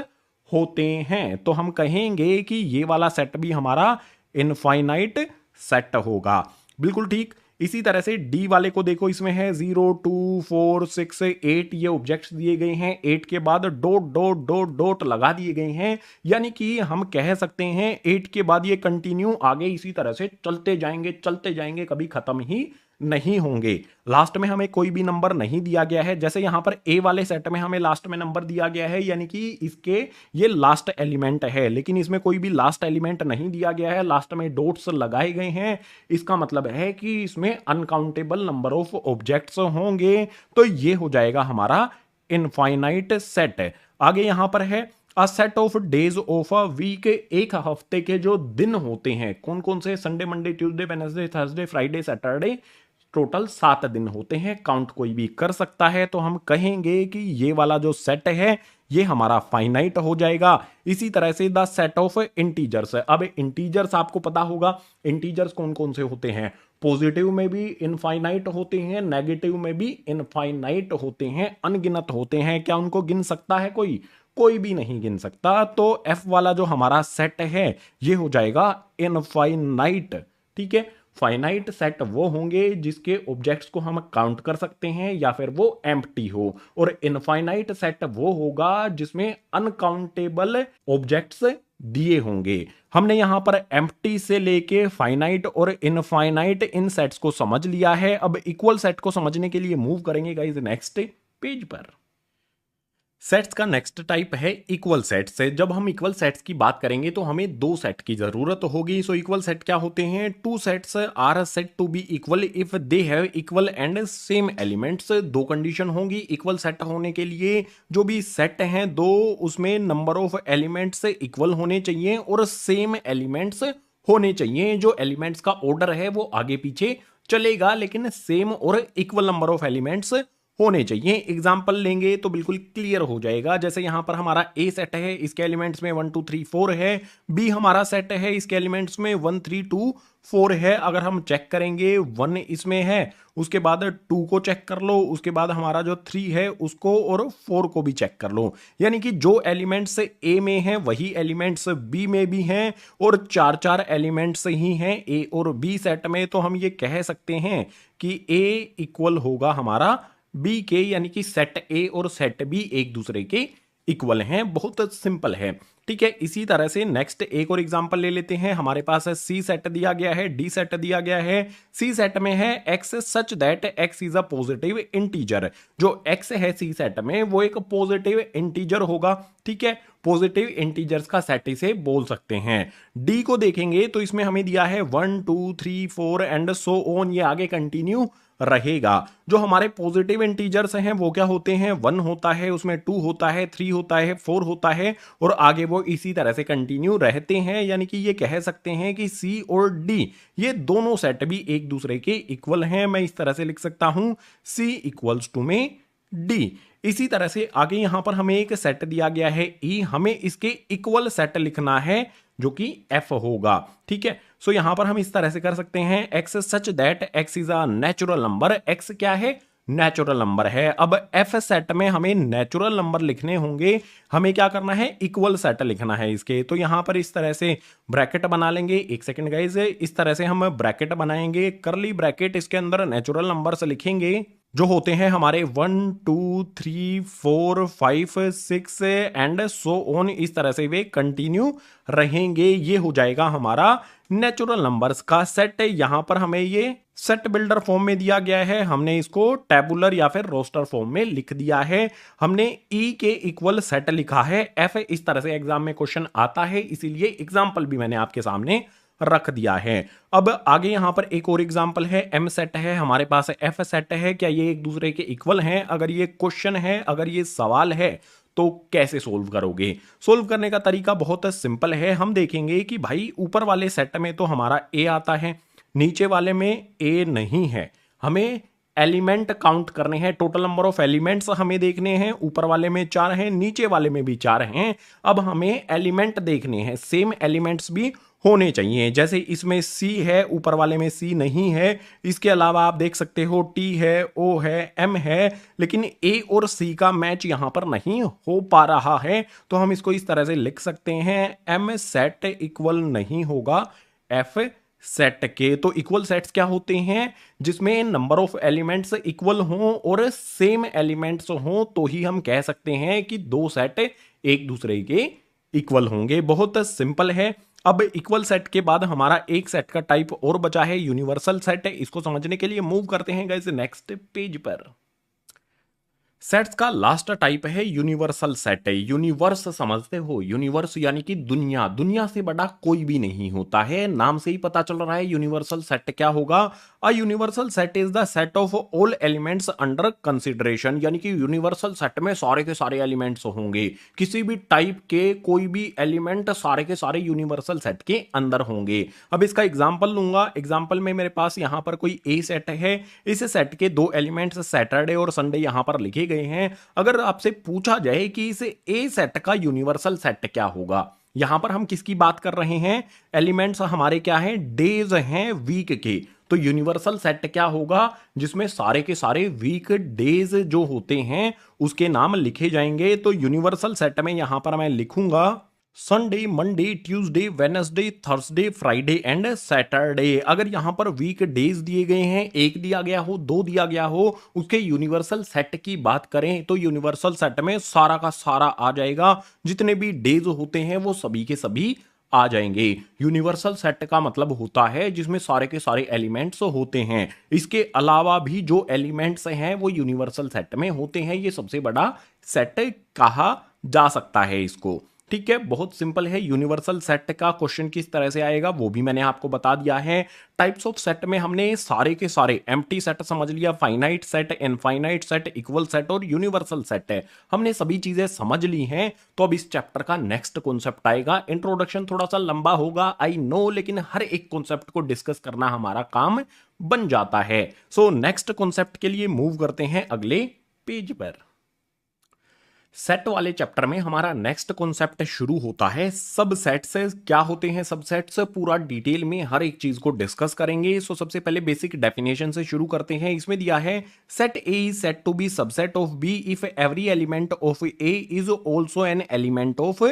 होते हैं। तो हम कहेंगे कि ये वाला सेट भी हमारा इनफाइनाइट सेट होगा। बिल्कुल ठीक। इसी तरह से डी वाले को देखो, इसमें है 0 2 4 6 8 ये ऑब्जेक्ट्स दिए गए हैं, 8 के बाद डॉट डॉट डॉट डॉट लगा दिए गए हैं, यानी कि हम कह सकते हैं 8 के बाद ये कंटिन्यू आगे इसी तरह से चलते जाएंगे, कभी खत्म ही नहीं होंगे। लास्ट में हमें कोई भी नंबर नहीं दिया गया है, जैसे यहां पर ए वाले सेट में हमें लास्ट में नंबर दिया गया है, यानी कि इसके ये लास्ट एलिमेंट है, लेकिन इसमें कोई भी लास्ट एलिमेंट नहीं दिया गया है, लास्ट में डॉट्स लगाए गए हैं। इसका मतलब है कि इसमें अनकाउंटेबल नंबर ऑफ ऑब्जेक्ट्स होंगे, तो ये हो जाएगा हमारा इनफाइनाइट सेट। आगे यहां पर है a set of days of a week, एक हफ्ते के जो दिन होते हैं, कौन कौन से? Sunday, Monday, Tuesday, Wednesday, Thursday, Friday, Saturday, total 7 दिन होते हैं। काउंट कोई भी कर सकता है, तो हम कहेंगे कि ये वाला जो सेट है ये हमारा फाइनाइट हो जाएगा। इसी तरह से द सेट ऑफ इंटीजर्स है। अब इंटीजर्स आपको पता होगा, इंटीजर्स कौन कौन से होते हैं? पॉजिटिव में भी इनफाइनाइट होते हैं, नेगेटिव में भी इनफाइनाइट होते हैं, अनगिनत होते हैं। क्या उनको गिन सकता है कोई? कोई भी नहीं गिन सकता। तो एफ वाला जो हमारा सेट है ये हो जाएगा इनफाइनाइट। ठीक है, फाइनाइट सेट वो होंगे जिसके ऑब्जेक्ट्स को हम काउंट कर सकते हैं या फिर वो एम्प्टी हो, और इनफाइनाइट सेट वो होगा जिसमें अनकाउंटेबल ऑब्जेक्ट्स दिए होंगे। हमने यहाँ पर एम्प्टी से लेके फाइनाइट और इनफाइनाइट इन सेट्स को समझ लिया है। अब इक्वल सेट को समझने के लिए मूव करेंगे गाइस नेक्स्ट पेज पर। सेट्स का नेक्स्ट टाइप है इक्वल सेट से। जब हम इक्वल सेट्स की बात करेंगे तो हमें दो सेट की जरूरत होगी। सो इक्वल सेट क्या होते हैं? Two sets are said to be equal if they have equal and same elements. दो कंडीशन होंगी इक्वल सेट होने के लिए। जो भी सेट हैं दो, उसमें नंबर ऑफ एलिमेंट्स इक्वल होने चाहिए और सेम एलिमेंट्स होने चाहिए। जो एलिमेंट्स का ऑर्डर है वो आगे पीछे चलेगा, लेकिन सेम और इक्वल नंबर ऑफ एलिमेंट्स होने चाहिए। एग्जाम्पल लेंगे तो बिल्कुल क्लियर हो जाएगा। जैसे यहां पर हमारा ए सेट है, इसके एलिमेंट्स में 1 2 3 4 है। बी हमारा सेट है, इसके एलिमेंट्स में 1 3 2 4 है। अगर हम चेक करेंगे 1 इसमें है, उसके बाद 2 को चेक कर लो, उसके बाद हमारा जो 3 है उसको और 4 को भी चेक कर लो। यानी कि जो एलिमेंट्स ए में है वही एलिमेंट्स बी में भी हैं और चार चार एलिमेंट्स ही हैं ए और बी सेट में। तो हम ये कह सकते हैं कि ए इक्वल होगा हमारा बी के, यानी कि सेट ए और सेट बी एक दूसरे के इक्वल हैं। बहुत सिंपल है, ठीक है। इसी तरह से नेक्स्ट एक और एग्जांपल ले लेते हैं। हमारे पास है सी सेट दिया गया है, डी सेट दिया गया है। सी सेट में है x such that x is a positive integer. जो एक्स है सी सेट में वो एक पॉजिटिव इंटीजर होगा, ठीक है। पॉजिटिव इंटीजर्स का सेट इसे बोल सकते हैं। डी को देखेंगे तो इसमें हमें दिया है 1 2 3 4 एंड सो ऑन, ये आगे कंटिन्यू रहेगा। जो हमारे पॉजिटिव इंटीजर्स हैं वो क्या होते हैं? 1 होता है, उसमें 2 होता है, 3 होता है, 4 होता है और आगे वो इसी तरह से कंटिन्यू रहते हैं। यानी कि ये कह सकते हैं कि सी और डी ये दोनों सेट भी एक दूसरे के इक्वल हैं। मैं इस तरह से लिख सकता हूं सी इक्वल्स टू में डी। इसी तरह से आगे यहां पर हमें एक सेट दिया गया है ई, हमें इसके इक्वल सेट लिखना है जो कि एफ होगा, ठीक है। सो यहां पर हम इस तरह से कर सकते हैं x such that x is a natural number. X क्या है? नेचुरल नंबर है। अब एफ सेट में हमें नेचुरल नंबर लिखने होंगे, हमें क्या करना है? इक्वल सेट लिखना है इसके। तो यहां पर इस तरह से ब्रैकेट बना लेंगे। एक सेकंड गाइस, इस तरह से हम ब्रैकेट बनाएंगे, करली ब्रैकेट, इसके अंदर नेचुरल नंबर्स लिखेंगे जो होते हैं हमारे 1 2 3 4 5 6 एंड सो ऑन। इस तरह से वे कंटिन्यू रहेंगे। ये हो जाएगा हमारा नेचुरल नंबर्स का सेट। यहां पर हमें ये सेट बिल्डर फॉर्म में दिया गया है, हमने इसको टेबुलर या फिर रोस्टर फॉर्म में लिख दिया है। हमने ई के इक्वल सेट लिखा है एफ। इस तरह से एग्जाम में क्वेश्चन आता है, इसीलिए एग्जाम्पल भी मैंने आपके सामने रख दिया है। अब आगे यहां पर एक और एग्जांपल है, एम सेट है, हमारे पास एफ सेट है। क्या ये एक दूसरे के इक्वल हैं? अगर ये क्वेश्चन है, अगर ये सवाल है तो कैसे सोल्व करोगे? सोल्व करने का तरीका बहुत सिंपल है। हम देखेंगे कि भाई ऊपर वाले सेट में तो हमारा ए आता है, नीचे वाले में ए नहीं है। हमें एलिमेंट काउंट करने हैं, टोटल नंबर ऑफ एलिमेंट्स हमें देखने हैं। ऊपर वाले में 4 हैं, नीचे वाले में भी 4 हैं। अब हमें एलिमेंट देखने हैं, सेम एलिमेंट्स भी होने चाहिए। जैसे इसमें सी है, ऊपर वाले में सी नहीं है। इसके अलावा आप देख सकते हो टी है, ओ है, एम है, लेकिन ए और सी का मैच यहां पर नहीं हो पा रहा है। तो हम इसको इस तरह से लिख सकते हैं, एम सेट इक्वल नहीं होगा एफ सेट के। तो इक्वल सेट्स क्या होते हैं? जिसमें नंबर ऑफ एलिमेंट्स इक्वल हों और सेम एलिमेंट्स हों, तो ही हम कह सकते हैं कि दो सेट एक दूसरे के इक्वल होंगे। बहुत सिंपल है। अब इक्वल सेट के बाद हमारा एक सेट का टाइप और बचा है, यूनिवर्सल सेट। इसको समझने के लिए मूव करते हैं गाइस नेक्स्ट पेज पर। सेट्स का लास्ट टाइप है यूनिवर्सल सेट। यूनिवर्स समझते हो? यूनिवर्स यानी कि दुनिया, दुनिया से बड़ा कोई भी नहीं होता है। नाम से ही पता चल रहा है यूनिवर्सल सेट क्या होगा। A universal set is the set of all elements under consideration. यानी कि यूनिवर्सल सेट में सारे के सारे एलिमेंट्स होंगे, किसी भी टाइप के कोई भी एलिमेंट सारे के सारे यूनिवर्सल सेट के अंदर होंगे। अब इसका एग्जांपल लूंगा। एग्जांपल में मेरे पास यहां पर कोई ए सेट है, इस सेट के दो एलिमेंट्स सैटरडे और संडे यहां पर लिखे गए हैं। अगर आपसे पूछा जाए कि इस ए सेट का यूनिवर्सल सेट क्या होगा, यहां पर हम किसकी बात कर रहे हैं? एलिमेंट्स हमारे क्या हैं? डेज हैं, वीक के। तो यूनिवर्सल सेट क्या होगा? जिसमें सारे के सारे वीक डेज जो होते हैं उसके नाम लिखे जाएंगे। तो यूनिवर्सल सेट में यहां पर मैं लिखूंगा Sunday, Monday, Tuesday, Wednesday, Thursday, Friday and Saturday. अगर यहाँ पर वीक डेज दिए गए हैं, एक दिया गया हो, दो दिया गया हो, उसके यूनिवर्सल सेट की बात करें तो यूनिवर्सल सेट में सारा का सारा आ जाएगा। जितने भी डेज होते हैं वो सभी के सभी आ जाएंगे। यूनिवर्सल सेट का मतलब होता है जिसमें सारे के सारे एलिमेंट्स होते हैं। इसके अलावा भी जो एलिमेंट्स हैं वो यूनिवर्सल सेट में होते हैं। ये सबसे बड़ा सेट कहा जा सकता है इसको। ठीक है, बहुत सिंपल है। यूनिवर्सल सेट का क्वेश्चन किस तरह से आएगा वो भी मैंने आपको बता दिया है। टाइप्स ऑफ सेट में हमने सारे के सारे एम्प्टी सेट समझ लिया, finite set, infinite set, equal set और यूनिवर्सल सेट है, हमने सभी चीजें समझ ली हैं। तो अब इस चैप्टर का नेक्स्ट कॉन्सेप्ट आएगा। इंट्रोडक्शन थोड़ा सा लंबा होगा आई नो, लेकिन हर एक कॉन्सेप्ट को डिस्कस करना हमारा काम बन जाता है। सो नेक्स्ट कॉन्सेप्ट के लिए मूव करते हैं अगले पेज पर। सेट वाले चैप्टर में हमारा नेक्स्ट कॉन्सेप्ट शुरू होता है सबसेट से। क्या होते हैं सबसेट्स, पूरा डिटेल में हर एक चीज को डिस्कस करेंगे। सो सबसे पहले बेसिक डेफिनेशन से शुरू करते हैं। इसमें दिया है set A is said to be subset of B if every element of A is also an element of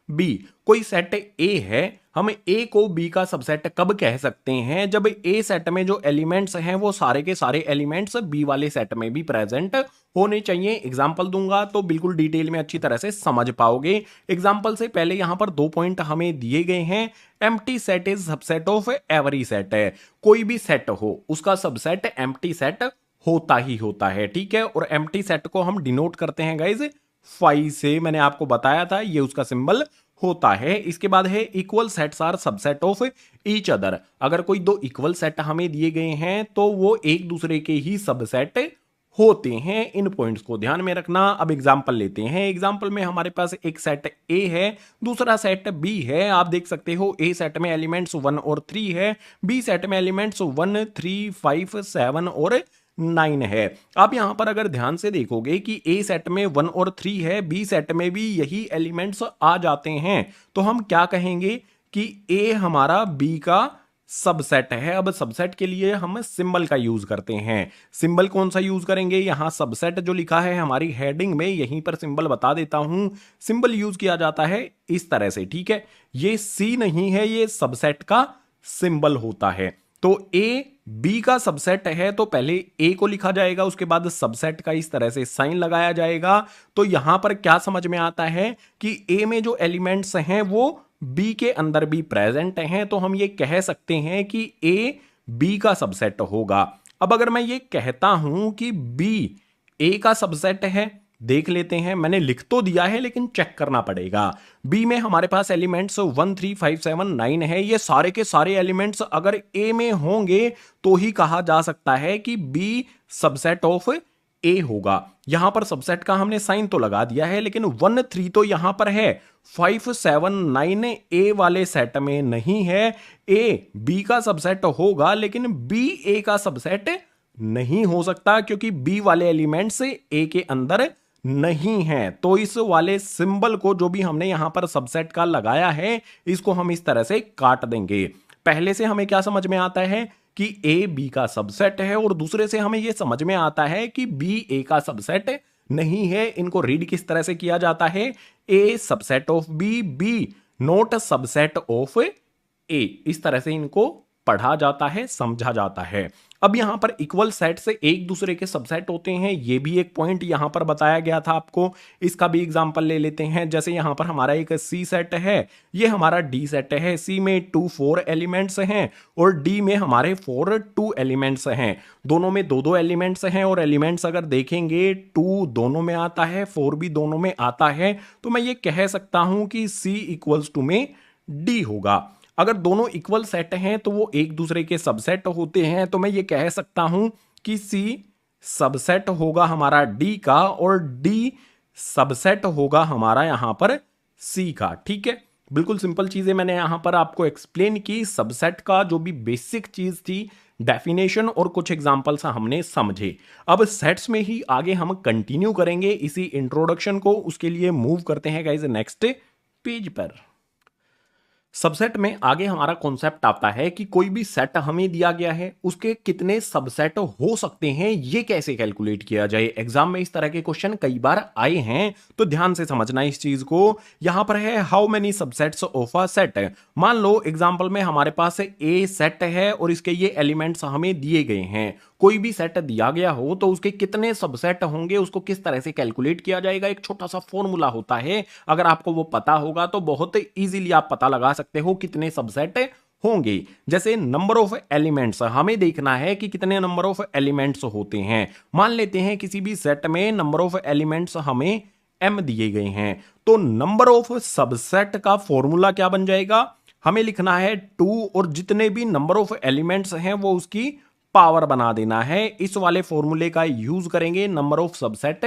B. कोई सेट ए है, हम ए को बी का सबसेट कब कह सकते हैं? जब ए सेट में जो एलिमेंट्स हैं वो सारे के सारे एलिमेंट्स बी वाले सेट में भी प्रेजेंट होने चाहिए। एग्जांपल दूंगा तो बिल्कुल डिटेल में अच्छी तरह से समझ पाओगे। एग्जांपल से पहले यहां पर 2 पॉइंट हमें दिए गए हैं। Empty set is subset of every set है। कोई भी सेट हो उसका सबसेट एम्प्टी सेट होता ही होता है। ठीक है, और एम्प्टी सेट को हम डिनोट करते हैं गाइज फाई से। मैंने आपको बताया था ये उसका सिंबल होता है। इसके बाद है equal sets are subset of each other. अगर कोई दो इक्वल सेट हमें दिए गए हैं तो वो एक दूसरे के ही सबसेट होते हैं। इन पॉइंट्स को ध्यान में रखना। अब एग्जांपल लेते हैं। एग्जांपल में हमारे पास एक सेट ए है, दूसरा सेट बी है। आप देख सकते हो ए सेट में एलिमेंट्स 1 और 3 है, बी सेट में एलिमेंट्स 1, 3, 5, 7 और 9 है। आप यहां पर अगर ध्यान से देखोगे कि ए सेट में 1 और 3 है, बी सेट में भी यही एलिमेंट्स आ जाते हैं, तो हम क्या कहेंगे कि ए हमारा बी का सबसेट है। अब सबसेट के लिए हम सिंबल का यूज करते हैं। सिंबल कौन सा यूज करेंगे? यहां सबसेट जो लिखा है हमारी हेडिंग में, यहीं पर सिंबल बता देता हूं। सिंबल यूज किया जाता है इस तरह से। ठीक है, ये सी नहीं है, ये सबसेट का सिंबल होता है। तो ए बी का सबसेट है तो पहले ए को लिखा जाएगा, उसके बाद सबसेट का इस तरह से साइन लगाया जाएगा। तो यहां पर क्या समझ में आता है कि ए में जो एलिमेंट्स हैं वो बी के अंदर भी प्रेजेंट हैं। तो हम ये कह सकते हैं कि ए बी का सबसेट होगा। अब अगर मैं ये कहता हूं कि बी ए का सबसेट है, देख लेते हैं। मैंने लिख तो दिया है लेकिन चेक करना पड़ेगा। बी में हमारे पास एलिमेंट्स 1, 3, 5, 7, 9 है। ये सारे के सारे एलिमेंट्स अगर ए में होंगे तो ही कहा जा सकता है कि बी सबसेट ऑफ ए होगा। यहां पर सबसेट का हमने साइन तो लगा दिया है, लेकिन 1, 3 तो यहां पर है, 5, 7, 9 ए वाले सेट में नहीं है। ए बी का सबसेट होगा लेकिन बी ए का सबसेट नहीं हो सकता, क्योंकि बी वाले एलिमेंट्स ए के अंदर नहीं है। तो इस वाले सिंबल को जो भी हमने यहां पर सबसेट का लगाया है, इसको हम इस तरह से काट देंगे। पहले से हमें क्या समझ में आता है कि ए बी का सबसेट है, और दूसरे से हमें यह समझ में आता है कि बी ए का सबसेट नहीं है। इनको रीड किस तरह से किया जाता है? A subset of B, B not subset of A. इस तरह से इनको पढ़ा जाता है, समझा जाता है। अब यहां पर इक्वल सेट से एक दूसरे के सबसेट होते हैं, ये भी एक पॉइंट यहां पर बताया गया था आपको। इसका भी एग्जांपल ले लेते हैं। जैसे यहां पर हमारा एक सी सेट है, ये हमारा डी सेट है। सी में 2, 4 एलिमेंट्स हैं और डी में हमारे 4, 2 एलिमेंट्स हैं। दोनों में 2 एलिमेंट्स हैं, और एलिमेंट्स अगर देखेंगे 2 दोनों में आता है, 4 भी दोनों में आता है। तो मैं ये कह सकता हूं कि सी इक्वल्स टू में डी होगा। अगर दोनों इक्वल सेट हैं तो वो एक दूसरे के सबसेट होते हैं। तो मैं ये कह सकता हूं कि सी सबसेट होगा हमारा डी का, और डी सबसेट होगा हमारा यहां पर सी का। ठीक है, बिल्कुल सिंपल चीजें मैंने यहां पर आपको एक्सप्लेन की। सबसेट का जो भी बेसिक चीज थी, डेफिनेशन और कुछ एग्जांपल्स हमने समझे। अब सेट्स में ही आगे हम कंटिन्यू करेंगे इसी इंट्रोडक्शन को। उसके लिए मूव करते हैं गाइस नेक्स्ट पेज पर। सबसेट में आगे हमारा कॉन्सेप्ट आता है कि कोई भी सेट हमें दिया गया है, उसके कितने सबसेट हो सकते हैं, ये कैसे कैलकुलेट किया जाए। एग्जाम में इस तरह के क्वेश्चन कई बार आए हैं, तो ध्यान से समझना इस चीज को। यहां पर है how many subsets of a set. मान लो एग्जाम्पल में हमारे पास ए सेट है और इसके ये एलिमेंट्स हमें दिए गए हैं। कोई भी सेट दिया गया हो तो उसके कितने सबसेट होंगे, उसको किस तरह से कैलकुलेट किया जाएगा, एक छोटा सा फॉर्मूला होता है। अगर आपको वो पता होगा तो बहुत इजीली आप पता लगा सकते हो कितने सबसेट होंगे। जैसे नंबर ऑफ एलिमेंट्स, हमें देखना है कि कितने नंबर ऑफ एलिमेंट्स होते हैं। मान लेते हैं किसी भी सेट में नंबर ऑफ एलिमेंट्स हमें m दिए गए हैं, तो नंबर ऑफ सबसेट का फॉर्मूला क्या बन जाएगा, हमें लिखना है 2 और जितने भी नंबर ऑफ एलिमेंट्स हैं वो उसकी पावर बना देना है। इस वाले फॉर्मूले का यूज करेंगे नंबर ऑफ सबसेट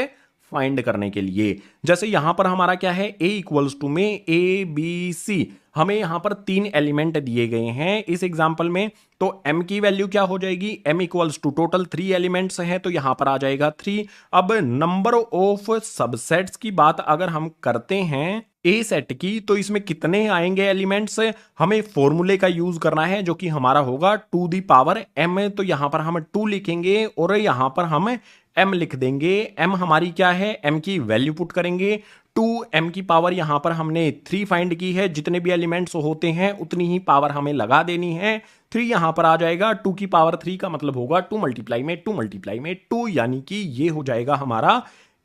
फाइंड करने के लिए। जैसे यहां पर हमारा क्या है, a इक्वल्स टू में ए बी सी, हमें यहां पर 3 एलिमेंट दिए गए हैं इस एग्जांपल में। तो m की वैल्यू क्या हो जाएगी, m equals to total 3 elements हैं तो यहां पर आ जाएगा 3। अब नंबर ऑफ सबसेट्स की बात अगर हम करते हैं ए सेट की, तो इसमें कितने आएंगे एलिमेंट्स, हमें फॉर्मूले का यूज करना है जो कि हमारा होगा टू दी पावर m। तो यहां पर हम 2 लिखेंगे और यहां पर हम m लिख देंगे। m हमारी क्या है, m की वैल्यू पुट करेंगे। 2m की पावर यहां पर हमने 3 फाइंड की है, जितने भी एलिमेंट्स होते हैं उतनी ही पावर हमें लगा देनी है। 3 यहां पर आ जाएगा, 2 की पावर 3 का मतलब होगा 2 मल्टीप्लाई में 2 मल्टीप्लाई में 2, यानी कि ये हो जाएगा हमारा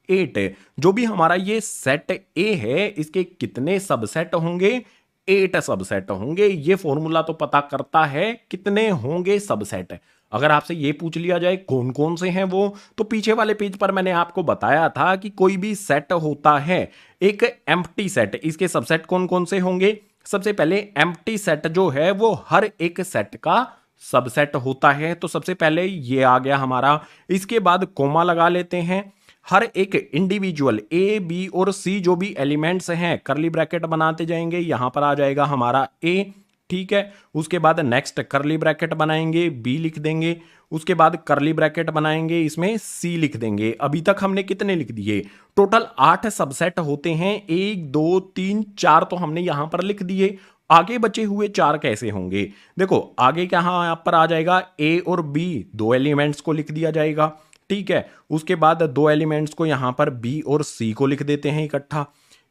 8। जो भी हमारा ये सेट ए है, इसके कितने सबसेट होंगे, 8 सबसेट होंगे। ये फॉर्मूला तो पता करता है कितने होंगे सबसेट। अगर आपसे ये पूछ लिया जाए कौन कौन से हैं वो, तो पीछे वाले पेज पर मैंने आपको बताया था कि कोई भी सेट होता है एक एम्प्टी सेट, इसके सबसेट कौन कौन से होंगे। सबसे पहले एम्प्टी सेट जो है वो हर एक सेट का सबसेट होता है, तो सबसे पहले ये आ गया हमारा। इसके बाद कोमा लगा लेते हैं, हर एक इंडिविजुअल ए बी और सी जो भी एलिमेंट्स हैं करली ब्रैकेट बनाते जाएंगे, यहां पर आ जाएगा हमारा ए, ठीक है। उसके बाद नेक्स्ट करली ब्रैकेट बनाएंगे, बी लिख देंगे। उसके बाद करली ब्रैकेट बनाएंगे, इसमें सी लिख देंगे। अभी तक हमने कितने लिख दिए, टोटल 8 सबसेट होते हैं, 1 2 3 4 तो हमने यहां पर लिख दिए। आगे बचे हुए 4 कैसे होंगे, देखो आगे क्या यहां पर आ जाएगा, ए और बी 2 एलिमेंट्स को लिख दिया जाएगा, ठीक है। उसके बाद 2 एलिमेंट्स को यहां पर बी और सी को लिख देते हैं इकट्ठा,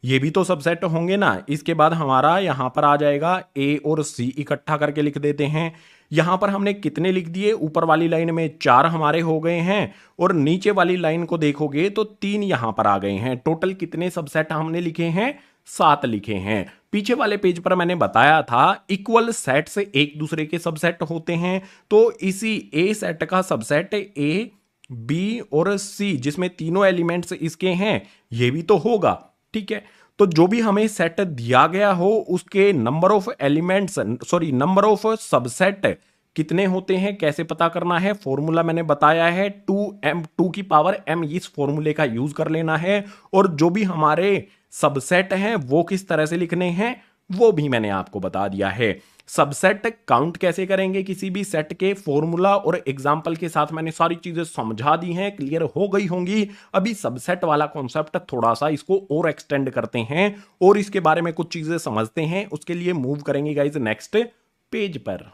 ये भी तो सबसेट होंगे ना। इसके बाद हमारा यहां पर आ जाएगा ए और सी इकट्ठा करके लिख देते हैं। यहां पर हमने कितने लिख दिए, ऊपर वाली लाइन में 4 हमारे हो गए हैं और नीचे वाली लाइन को देखोगे तो 3 यहां पर आ गए हैं। टोटल कितने सबसेट हमने लिखे हैं, 7 लिखे हैं। पीछे वाले पेज पर मैंने बताया था इक्वल सेट से एक दूसरे के सबसेट होते हैं, तो इसी ए सेट का सबसेट ए बी और सी, जिसमें तीनों एलिमेंट्स इसके हैं, ये भी तो होगा, ठीक है। तो जो भी हमें सेट दिया गया हो उसके number of elements, sorry number of subset कितने होते हैं, कैसे पता करना है, फॉर्मूला मैंने बताया है 2m 2 की पावर m, इस फॉर्मूले का यूज कर लेना है। और जो भी हमारे सबसेट हैं वो किस तरह से लिखने हैं वो भी मैंने आपको बता दिया है। सबसेट काउंट कैसे करेंगे किसी भी सेट के, फॉर्मूला और एग्जाम्पल के साथ मैंने सारी चीजें समझा दी हैं, क्लियर हो गई होंगी। अभी सबसेट वाला कॉन्सेप्ट थोड़ा सा इसको और एक्सटेंड करते हैं और इसके बारे में कुछ चीजें समझते हैं, उसके लिए मूव करेंगे गाइस नेक्स्ट पेज पर।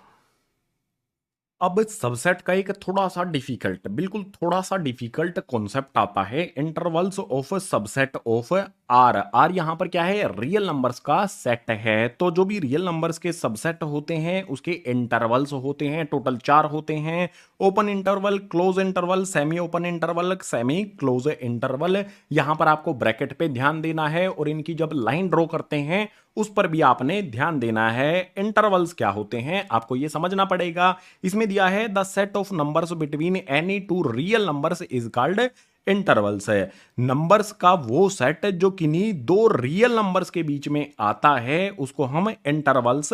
अब सबसेट का एक थोड़ा सा डिफिकल्ट, बिल्कुल थोड़ा सा डिफिकल्ट कॉन्सेप्ट आता है, intervals of subset of R. R यहां पर क्या है, रियल नंबर्स का सेट है। तो जो भी रियल नंबर्स के सबसेट होते हैं उसके इंटरवल्स होते हैं, टोटल 4 होते हैं। Open interval, close interval, semi open interval, semi close interval. यहां पर आपको ब्रैकेट पे ध्यान देना है और इनकी जब लाइन ड्रॉ करते हैं उस पर भी आपने ध्यान देना है। इंटरवल्स क्या होते हैं आपको ये समझना पड़ेगा। इसमें दिया है the set of numbers between any two real numbers is called intervals है। नंबर्स का वो सेट जो किन्हीं 2 रियल नंबर्स के बीच में आता है उसको हम इंटरवल्स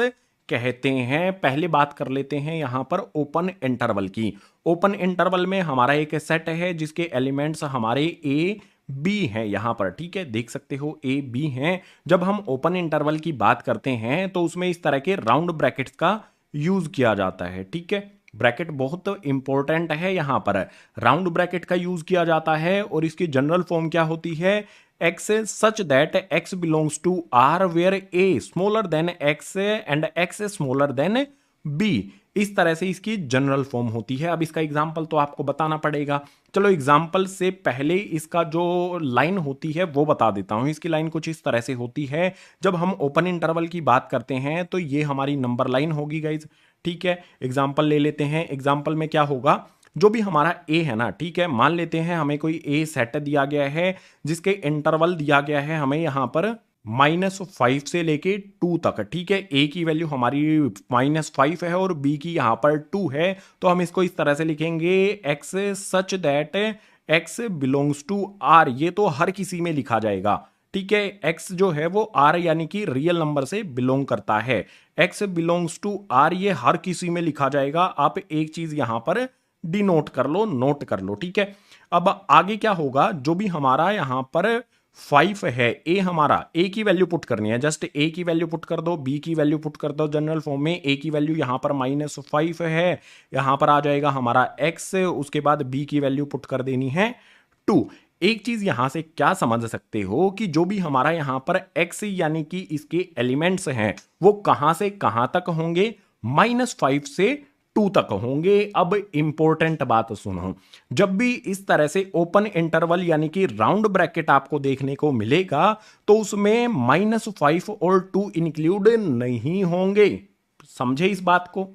कहते हैं। पहले बात कर लेते हैं यहां पर ओपन इंटरवल की। ओपन इंटरवल में हमारा एक सेट है जिसके एलिमेंट्स हमारे ए बी है यहां पर, ठीक है, देख सकते हो ए बी हैं। जब हम ओपन इंटरवल की बात करते हैं तो उसमें इस तरह के राउंड ब्रैकेट्स का यूज किया जाता है, ठीक है। ब्रैकेट बहुत इंपॉर्टेंट है, यहां पर राउंड ब्रैकेट का यूज किया जाता है और इसकी जनरल फॉर्म क्या होती है, x such that x belongs to R where a smaller than x and x smaller than b। इस तरह से इसकी जनरल फॉर्म होती है। अब इसका एग्जाम्पल तो आपको बताना पड़ेगा। चलो एग्जाम्पल से पहले इसका जो लाइन होती है वो बता देता हूं। इसकी लाइन कुछ इस तरह से होती है। जब हम ओपन इंटरवल की बात करते हैं तो ये हमारी नंबर लाइन होगी गाइज, ठीक है। एग्जाम्पल ले लेते हैं। एग्जाम्पल में क्या होगा, जो भी हमारा ए है ना, ठीक है, मान लेते हैं हमें कोई ए सेट दिया गया है जिसके इंटरवल दिया गया है हमें यहां पर -5 से लेके 2 तक, ठीक है। ए की वैल्यू हमारी -5 है और बी की यहां पर 2 है, तो हम इसको इस तरह से लिखेंगे x such that x belongs to R. ये तो हर किसी में लिखा जाएगा, ठीक है। एक्स जो है वो आर यानी कि रियल नंबर से बिलोंग करता है। एक्स बिलोंग्स टू आर ये हर किसी में लिखा जाएगा। आप एक चीज यहां पर डिनोट कर लो, नोट कर लो, ठीक है। अब आगे क्या होगा, जो भी हमारा यहां पर 5 है, ए हमारा ए की वैल्यू पुट करनी है। जस्ट ए की वैल्यू पुट कर दो, बी की वैल्यू पुट कर दो जनरल फॉर्म में। ए की वैल्यू यहां पर -5 है, यहां पर आ जाएगा हमारा एक्स, उसके बाद बी की वैल्यू पुट कर देनी है 2। एक चीज यहां से क्या समझ सकते हो कि जो भी हमारा यहां पर x यानी कि इसके एलिमेंट्स हैं वो कहां से कहां तक होंगे, -5 से 2 तक होंगे। अब इंपॉर्टेंट बात सुनो, जब भी इस तरह से ओपन इंटरवल यानी कि राउंड ब्रैकेट आपको देखने को मिलेगा तो उसमें -5 और 2 इंक्लूड नहीं होंगे। समझे इस बात को।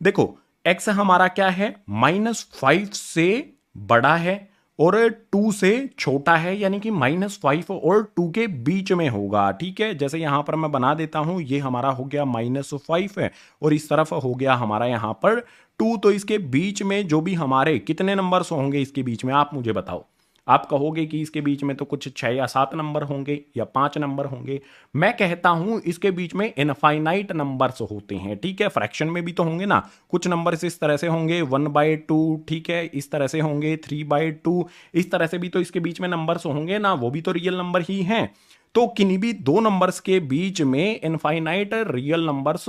देखो x हमारा क्या है, -5 से बड़ा है और 2 से छोटा है, यानी कि -5 और 2 के बीच में होगा, ठीक है। जैसे यहां पर मैं बना देता हूं, ये हमारा हो गया -5 है और इस तरफ हो गया हमारा यहां पर 2। तो इसके बीच में जो भी हमारे कितने नंबर्स होंगे इसके बीच में, आप मुझे बताओ। आप कहोगे कि इसके बीच में तो कुछ 6 या 7 नंबर होंगे या 5 नंबर होंगे। मैं कहता हूं इसके बीच में इनफाइनाइट नंबर्स होते हैं, ठीक है। फ्रैक्शन में भी तो होंगे ना, कुछ नंबर्स इस तरह से होंगे 1/2, ठीक है, इस तरह से होंगे 3/2, इस तरह से भी तो इसके बीच में नंबर्स होंगे ना, वो भी तो रियल नंबर ही हैं। तो किन्हीं भी दो नंबर्स के बीच में इनफाइनाइट रियल नंबर्स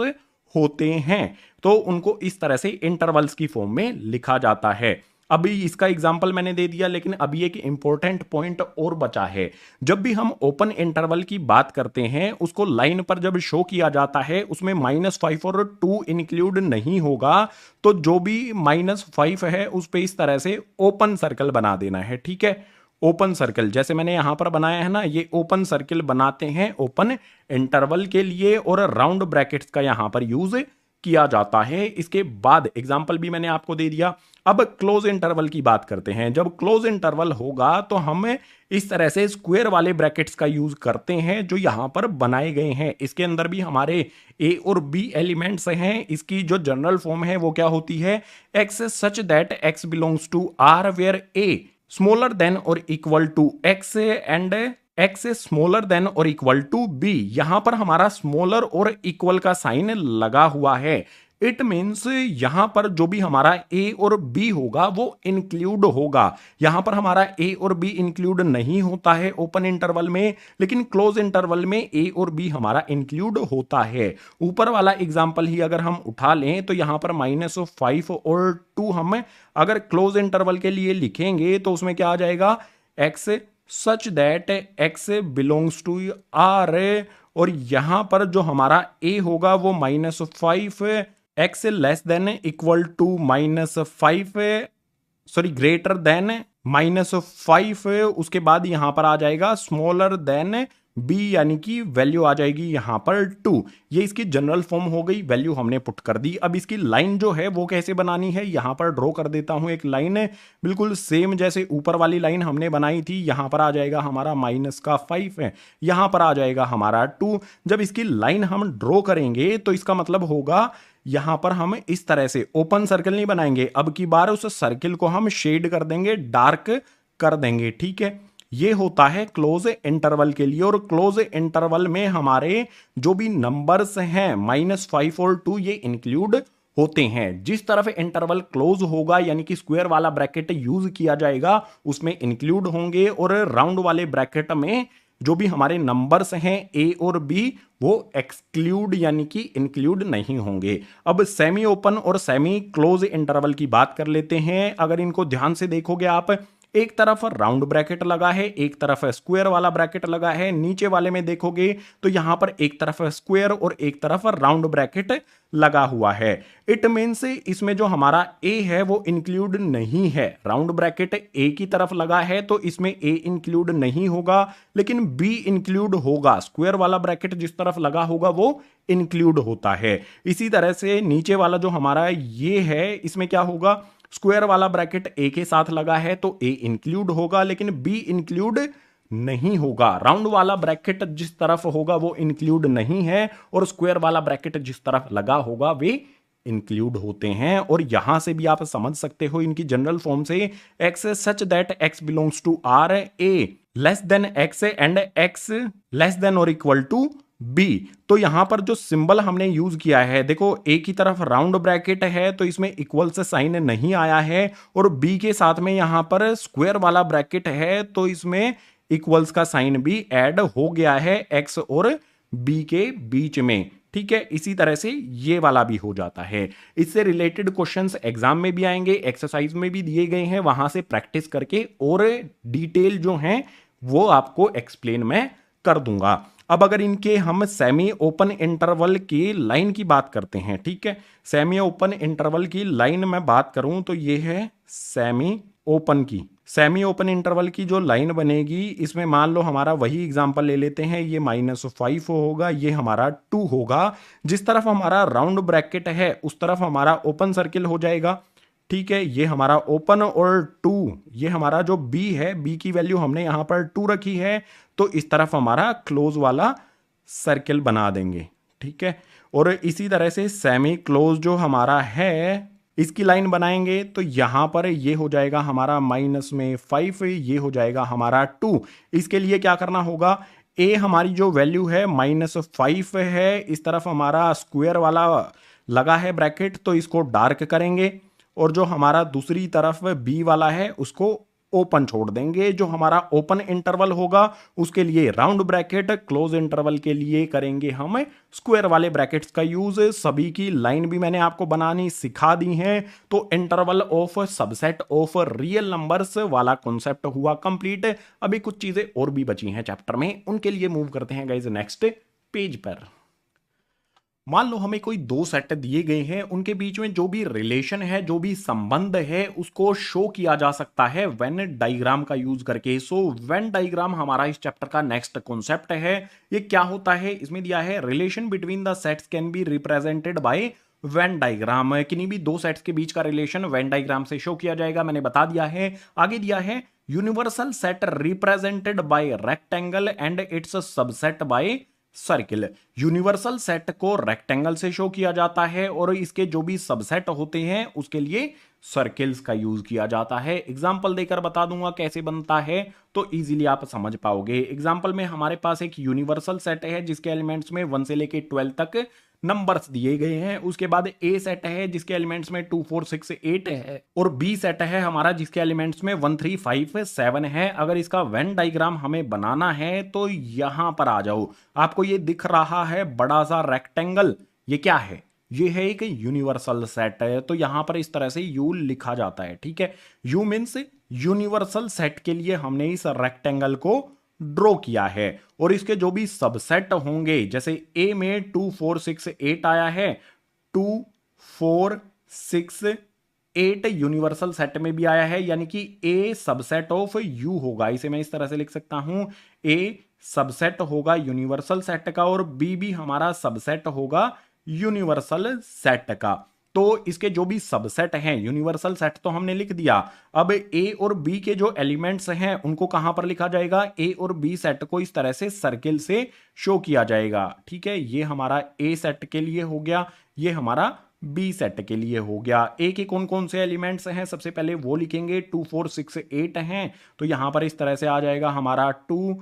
होते हैं, तो उनको इस तरह से इंटरवल्स की फॉर्म में लिखा जाता है। अभी इसका एग्जाम्पल मैंने दे दिया, लेकिन अभी एक इंपॉर्टेंट पॉइंट और बचा है। जब भी हम ओपन इंटरवल की बात करते हैं, उसको लाइन पर जब शो किया जाता है उसमें -5 और 2 इंक्लूड नहीं होगा, तो जो भी -5 है उस पे इस तरह से ओपन सर्कल बना देना है, ठीक है। ओपन सर्कल जैसे मैंने यहां पर बनाया है ना, ये ओपन सर्कल बनाते हैं ओपन इंटरवल के लिए और राउंड ब्रैकेट्स का यहां पर यूज किया जाता है। इसके बाद एग्जाम्पल भी मैंने आपको दे दिया। अब क्लोज इंटरवल की बात करते हैं। जब क्लोज इंटरवल होगा तो हम इस तरह से स्क्वायर वाले ब्रैकेट्स का यूज करते हैं जो यहां पर बनाए गए हैं। इसके अंदर भी हमारे ए और बी एलिमेंट्स हैं। इसकी जो जनरल फॉर्म है वो क्या होती है, x such that x belongs to R where A smaller than और equal to x and x smaller than और इक्वल टू बी। यहां पर हमारा स्मॉलर और इक्वल का साइन लगा हुआ है। इट मीन्स यहां पर जो भी हमारा ए और बी होगा वो इंक्लूड होगा। यहां पर हमारा ए और बी इंक्लूड नहीं होता है ओपन इंटरवल में, लेकिन क्लोज इंटरवल में ए और बी हमारा इंक्लूड होता है। ऊपर वाला एग्जांपल ही अगर हम उठा लें तो यहां पर -5 और 2 हम अगर क्लोज इंटरवल के लिए लिखेंगे तो उसमें क्या आ जाएगा, x such that x belongs to R, और यहां पर जो हमारा ए होगा वो -5, x less than equal to -5, sorry greater than -5। उसके बाद यहां पर आ जाएगा स्मॉलर देन बी, यानी कि वैल्यू आ जाएगी यहां पर 2। ये इसकी जनरल फॉर्म हो गई, वैल्यू हमने पुट कर दी। अब इसकी लाइन जो है वो कैसे बनानी है, यहां पर ड्रॉ कर देता हूं एक लाइन बिल्कुल सेम जैसे ऊपर वाली लाइन हमने बनाई थी। यहां पर आ जाएगा हमारा -5 है, यहां पर आ जाएगा हमारा 2। जब इसकी लाइन हम ड्रॉ करेंगे तो इसका मतलब होगा यहां पर हम इस तरह से ओपन सर्कल नहीं बनाएंगे, अब की बार उस सर्किल को हम शेड कर देंगे, डार्क कर देंगे, ठीक है। ये होता है क्लोज इंटरवल के लिए। और क्लोज इंटरवल में हमारे जो भी नंबर्स हैं -5 और 2 ये इंक्लूड होते हैं। जिस तरफ इंटरवल क्लोज होगा यानी कि स्क्वायर वाला ब्रैकेट यूज किया जाएगा उसमें इंक्लूड होंगे, और राउंड वाले ब्रैकेट में जो भी हमारे नंबर्स हैं ए और बी वो एक्सक्लूड यानी कि इंक्लूड नहीं होंगे। अब सेमी ओपन और सेमी क्लोज इंटरवल की बात कर लेते हैं। अगर इनको ध्यान से देखोगे आप, एक तरफ राउंड ब्रैकेट लगा है, एक तरफ स्क्वायर वाला ब्रैकेट लगा है। नीचे वाले में देखोगे तो यहां पर एक तरफ स्क्वायर और एक तरफ राउंड ब्रैकेट लगा हुआ है। इट मीन्स इसमें जो हमारा ए है वो इंक्लूड नहीं है। राउंड ब्रैकेट ए की तरफ लगा है तो इसमें ए इंक्लूड नहीं होगा, लेकिन बी इंक्लूड होगा। स्क्वायर वाला ब्रैकेट जिस तरफ लगा होगा वो इंक्लूड होता है। इसी तरह से नीचे वाला जो हमारा ये है, इसमें क्या होगा, स्क्वायर वाला ब्रैकेट ए के साथ लगा है तो ए इंक्लूड होगा, लेकिन बी इंक्लूड नहीं होगा। राउंड वाला ब्रैकेट जिस तरफ होगा वो इंक्लूड नहीं है, और स्क्वायर वाला ब्रैकेट जिस तरफ लगा होगा वे इंक्लूड होते हैं। और यहां से भी आप समझ सकते हो इनकी जनरल फॉर्म से, x such that x belongs to R, A less than x and x less than और इक्वल टू बी। तो यहां पर जो सिंबल हमने यूज किया है, देखो ए की तरफ राउंड ब्रैकेट है तो इसमें इक्वल से साइन नहीं आया है, और बी के साथ में यहां पर स्क्वायर वाला ब्रैकेट है तो इसमें इक्वल्स का साइन भी ऐड हो गया है एक्स और बी के बीच में। ठीक है, इसी तरह से ये वाला भी हो जाता है। इससे रिलेटेड क्वेश्चंस एग्जाम में भी आएंगे, एक्सरसाइज में भी दिए गए हैं, वहां से प्रैक्टिस करके और डिटेल जो हैं वो आपको एक्सप्लेन मैं कर दूंगा। अब अगर इनके हम सेमी ओपन इंटरवल की लाइन की बात करते हैं, ठीक है, सेमी ओपन इंटरवल की लाइन में बात करूं तो ये है सेमी ओपन की। सेमी ओपन इंटरवल की जो लाइन बनेगी, इसमें मान लो हमारा वही एग्जांपल ले लेते हैं, ये -5 होगा, ये हमारा 2 होगा। जिस तरफ हमारा राउंड ब्रैकेट है उस तरफ हमारा ओपन सर्किल हो जाएगा। ठीक है, ये हमारा ओपन और 2, ये हमारा जो बी है, बी की वैल्यू हमने यहां पर 2 रखी है, तो इस तरफ हमारा क्लोज वाला सर्किल बना देंगे। ठीक है, और इसी तरह से सेमी क्लोज जो हमारा है इसकी लाइन बनाएंगे तो यहां पर ये हो जाएगा हमारा -5, ये हो जाएगा हमारा 2। इसके लिए क्या करना होगा, ए हमारी जो वैल्यू है -5 है, इस तरफ हमारा स्क्वायर वाला लगा है ब्रैकेट तो इसको डार्क करेंगे, और जो हमारा दूसरी तरफ बी वाला है उसको ओपन छोड़ देंगे। जो हमारा ओपन इंटरवल होगा उसके लिए राउंड ब्रैकेट, क्लोज इंटरवल के लिए करेंगे हम स्क्वायर वाले ब्रैकेट्स का यूज। सभी की लाइन भी मैंने आपको बनानी सिखा दी है। तो interval of subset of real numbers वाला कॉन्सेप्ट हुआ कंप्लीट। अभी कुछ चीजें और भी बची हैं चैप्टर में, उनके लिए मूव करते हैं गाइस नेक्स्ट पेज पर। मान लो हमें कोई दो सेट दिए गए हैं, उनके बीच में जो भी रिलेशन है, जो भी संबंध है, उसको शो किया जा सकता है वेन डायग्राम का यूज करके। सो वेन डायग्राम हमारा इस चैप्टर का नेक्स्ट कॉन्सेप्ट है। ये क्या होता है, इसमें दिया है relation between the sets can be represented by Venn diagram. किन्हीं भी दो सेट्स के बीच का रिलेशन वेन डायग्राम से शो किया जाएगा, मैंने बता दिया है। आगे दिया है universal set represented by rectangle and its subset by circle. Universal set को रेक्टेंगल से शो किया जाता है और इसके जो भी सबसेट होते हैं उसके लिए सर्किल्स का यूज किया जाता है। एग्जांपल देकर बता दूंगा कैसे बनता है तो इजीली आप समझ पाओगे। एग्जांपल में हमारे पास एक यूनिवर्सल सेट है जिसके एलिमेंट्स में 1 से लेके 12 तक नंबर्स दिए गए हैं। उसके बाद ए सेट है जिसके एलिमेंट्स में 2 4 6 8 है, और बी सेट है हमारा जिसके एलिमेंट्स में 1 3 5 7 है। अगर इसका वेन डायग्राम हमें बनाना है तो यहां पर आ जाओ। आपको ये दिख रहा है बड़ा सा रेक्टेंगल, ये क्या है, ये है एक यूनिवर्सल सेट है। तो यहां पर इस तरह से यू लिखा जाता है। ठीक है, यू मीन्स यूनिवर्सल सेट के लिए हमने इस रेक्टेंगल को ड्रॉ किया है, और इसके जो भी सबसेट होंगे, जैसे ए में 2 4 6 8 आया है, 2 4 6 8 यूनिवर्सल सेट में भी आया है, यानी कि ए सबसेट ऑफ यू होगा। इसे मैं इस तरह से लिख सकता हूं, ए सबसेट होगा यूनिवर्सल सेट का और बी भी हमारा सबसेट होगा यूनिवर्सल सेट का। तो इसके जो भी सबसेट हैं, यूनिवर्सल सेट तो हमने लिख दिया। अब ए और बी के जो एलिमेंट्स हैं उनको कहां पर लिखा जाएगा, ए और बी सेट को इस तरह से सर्किल से शो किया जाएगा। ठीक है, ये हमारा ए सेट के लिए हो गया, ये हमारा बी सेट के लिए हो गया। ए के कौन कौन से एलिमेंट्स हैं सबसे पहले वो लिखेंगे, 2 4 6 8 हैं, तो यहां पर इस तरह से आ जाएगा हमारा 2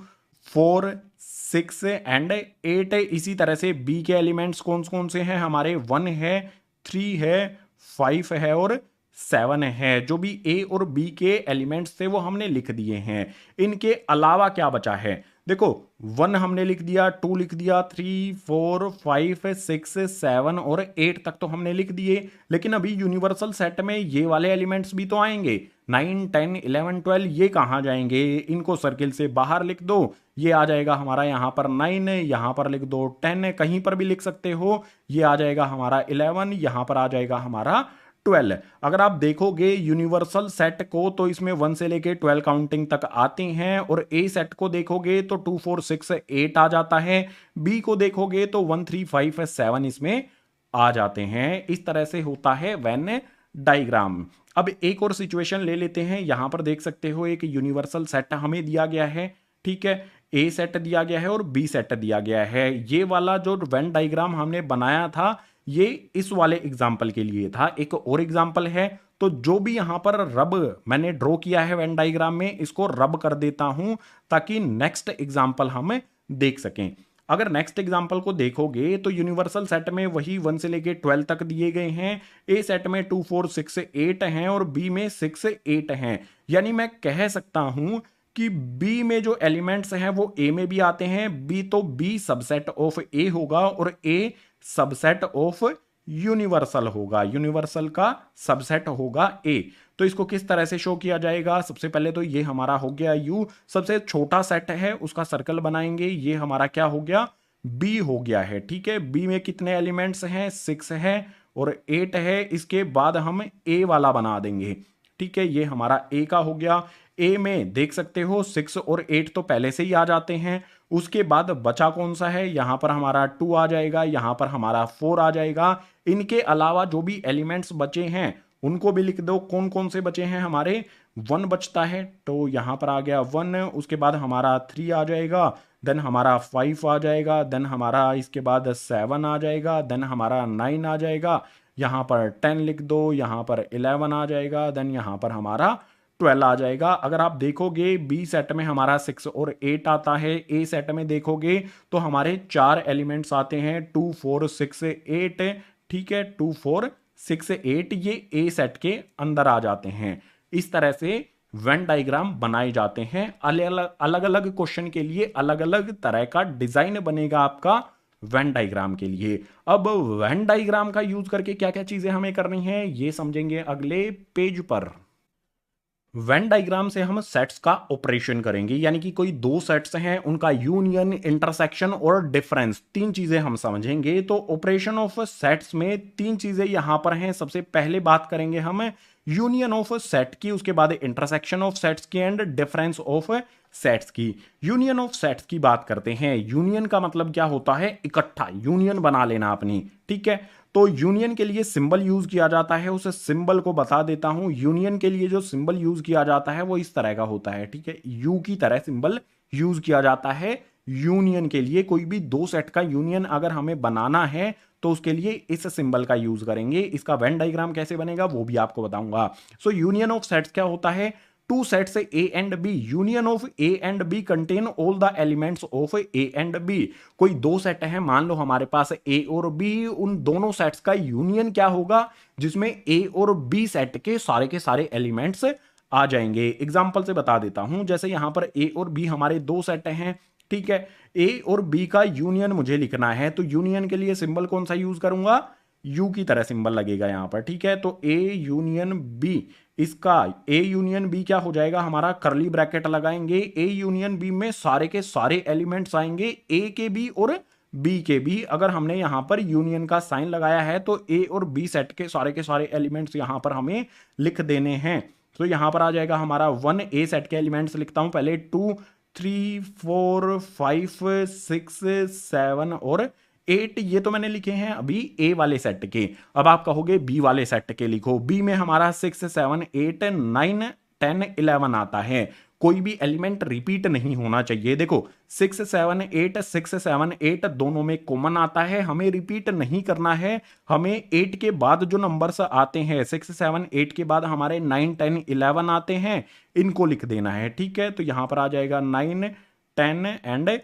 4 6 एंड 8। इसी तरह से बी के एलिमेंट्स कौन कौन से हैं हमारे, 1 है, 3 है, 5 है और 7 है। जो भी ए और बी के एलिमेंट्स थे वो हमने लिख दिए हैं। इनके अलावा क्या बचा है, देखो 1 हमने लिख दिया, 2 लिख दिया, 3 4 5 6 7 और 8 तक तो हमने लिख दिए। लेकिन अभी यूनिवर्सल सेट में ये वाले एलिमेंट्स भी तो आएंगे, 9 10 11 12 ये कहाँ जाएंगे, इनको सर्किल से बाहर लिख दो। ये आ जाएगा हमारा यहाँ पर 9, यहाँ पर लिख दो 10, कहीं पर भी लिख सकते हो। ये आ जाएगा हमारा 11, यहाँ पर आ जाएगा हमारा 12। अगर आप देखोगे यूनिवर्सल सेट को तो इसमें 1 से लेके 12 काउंटिंग तक आते हैं, और ए सेट को देखोगे तो 2 4 6 8 आ जाता है। बी को देखोगे तो 1 3 5 7 इसमें आ जाते हैं। इस तरह से होता है वेन डायग्राम। अब एक और सिचुएशन ले लेते हैं। यहां पर देख सकते हो एक यूनिवर्सल सेट हमें दिया गया है, ठीक है। ए सेट दिया गया है और बी सेट दिया गया है। ये वाला जो वेन डायग्राम हमने बनाया था ये इस वाले एग्जाम्पल के लिए था। एक और एग्जाम्पल है, तो जो भी यहां पर रब मैंने ड्रॉ किया है वेन डायग्राम में, इसको रब कर देता हूं ताकि नेक्स्ट एग्जाम्पल हम देख सकें। अगर नेक्स्ट एग्जाम्पल को देखोगे तो यूनिवर्सल सेट में वही 1 से लेके 12 तक दिए गए हैं। ए सेट में 2 4 6 8 हैं और बी में 6 8 हैं। यानी मैं कह सकता हूं कि बी में जो एलिमेंट्स हैं वो ए में भी आते हैं। बी तो बी सबसेट ऑफ ए होगा और ए सबसेट ऑफ यूनिवर्सल होगा। यूनिवर्सल का सबसेट होगा ए। तो इसको किस तरह से शो किया जाएगा, सबसे पहले तो ये हमारा हो गया यू, सबसे छोटा सेट है उसका सर्कल बनाएंगे। ये हमारा क्या हो गया, बी हो गया है, ठीक है। बी में कितने एलिमेंट्स हैं, 6 है और 8 है। इसके बाद हम ए वाला बना देंगे, ठीक है। ये हमारा ए का हो गया। ए में देख सकते हो 6 और 8 तो पहले से ही आ जाते हैं। उसके बाद बचा कौन सा है, यहां पर हमारा 2 आ जाएगा, यहां पर हमारा 4 आ जाएगा। इनके अलावा जो भी एलिमेंट्स बचे हैं उनको भी लिख दो। कौन कौन से बचे हैं, हमारे 1 बचता है तो यहां पर आ गया 1। उसके बाद हमारा 3 आ जाएगा, देन हमारा 5 आ जाएगा, देन हमारा इसके बाद 7 आ जाएगा, देन हमारा 9 आ जाएगा, यहां पर 10 लिख दो, यहां पर 11 आ जाएगा, देन यहां पर हमारा 12 आ जाएगा। अगर आप देखोगे बी सेट में हमारा 6 और 8 आता है। ए सेट में देखोगे तो हमारे 4 एलिमेंट्स आते हैं, 2 4 6 8, ठीक है। 2 4 6 8 ये ए सेट के अंदर आ जाते हैं। इस तरह से वेन डायग्राम बनाए जाते हैं। अलग अलग क्वेश्चन के लिए अलग अलग तरह का डिजाइन बनेगा आपका वेन डायग्राम के लिए। अब वेन डायग्राम का यूज करके क्या क्या चीजें हमें करनी है ये समझेंगे अगले पेज पर। वेन डायग्राम से हम सेट्स का ऑपरेशन करेंगे, यानी कि कोई दो सेट्स हैं उनका यूनियन, इंटरसेक्शन और डिफरेंस, 3 चीजें हम समझेंगे। तो ऑपरेशन ऑफ सेट्स में 3 चीजें यहां पर हैं। सबसे पहले बात करेंगे हम यूनियन ऑफ सेट की, उसके बाद इंटरसेक्शन ऑफ सेट्स की एंड डिफरेंस ऑफ सेट्स की। यूनियन ऑफ सेट्स की बात करते हैं। यूनियन का मतलब क्या होता है, इकट्ठा यूनियन बना लेना अपनी, ठीक है। तो यूनियन के लिए सिंबल यूज किया जाता है, उस सिंबल को बता देता हूं। यूनियन के लिए जो सिंबल यूज किया जाता है वो इस तरह का होता है, ठीक है। यू की तरह सिंबल यूज किया जाता है यूनियन के लिए। कोई भी दो सेट का यूनियन अगर हमें बनाना है तो उसके लिए इस सिंबल का यूज करेंगे। इसका वेन डायग्राम कैसे बनेगा वो भी आपको बताऊंगा। सो यूनियन ऑफ सेट्स क्या होता है, two sets A and B, union of A and B contain all the elements of A and B. कोई दो सेट है, मान लो हमारे पास ए और बी, उन दोनों सेट्स का यूनियन क्या होगा, जिसमें ए और बी सेट के सारे एलिमेंट्स आ जाएंगे। एग्जाम्पल से बता देता हूं, जैसे यहां पर ए और बी हमारे दो सेट हैं, ठीक है। ए और बी का यूनियन मुझे लिखना है, तो यूनियन के लिए सिंबल कौन सा यूज करूंगा, यू की तरह सिंबल लगेगा यहां पर, ठीक है। तो ए यूनियन बी, इसका ए यूनियन बी क्या हो जाएगा, हमारा कर्ली ब्रैकेट लगाएंगे। ए यूनियन बी में सारे के सारे एलिमेंट्स आएंगे, ए के भी और बी के भी। अगर हमने यहां पर यूनियन का साइन लगाया है तो ए और बी सेट के सारे एलिमेंट्स यहां पर हमें लिख देने हैं। तो यहां पर आ जाएगा हमारा 1, ए सेट के एलिमेंट्स लिखता हूं पहले, 2 3 4 5 6 7 और 8, ये तो मैंने लिखे हैं अभी ए वाले सेट के। अब आप कहोगे बी वाले सेट के लिखो। बी में हमारा 6 7 8 9 10 11 आता है। कोई भी एलिमेंट रिपीट नहीं होना चाहिए। देखो 6 7 8 6 7 8 दोनों में कॉमन आता है, हमें रिपीट नहीं करना है। हमें 8 के बाद जो नंबर्स आते हैं, 6 7 8 के बाद हमारे 9 10 11 आते हैं, इनको लिख देना है, ठीक है। तो यहां पर आ जाएगा 9 10 एंड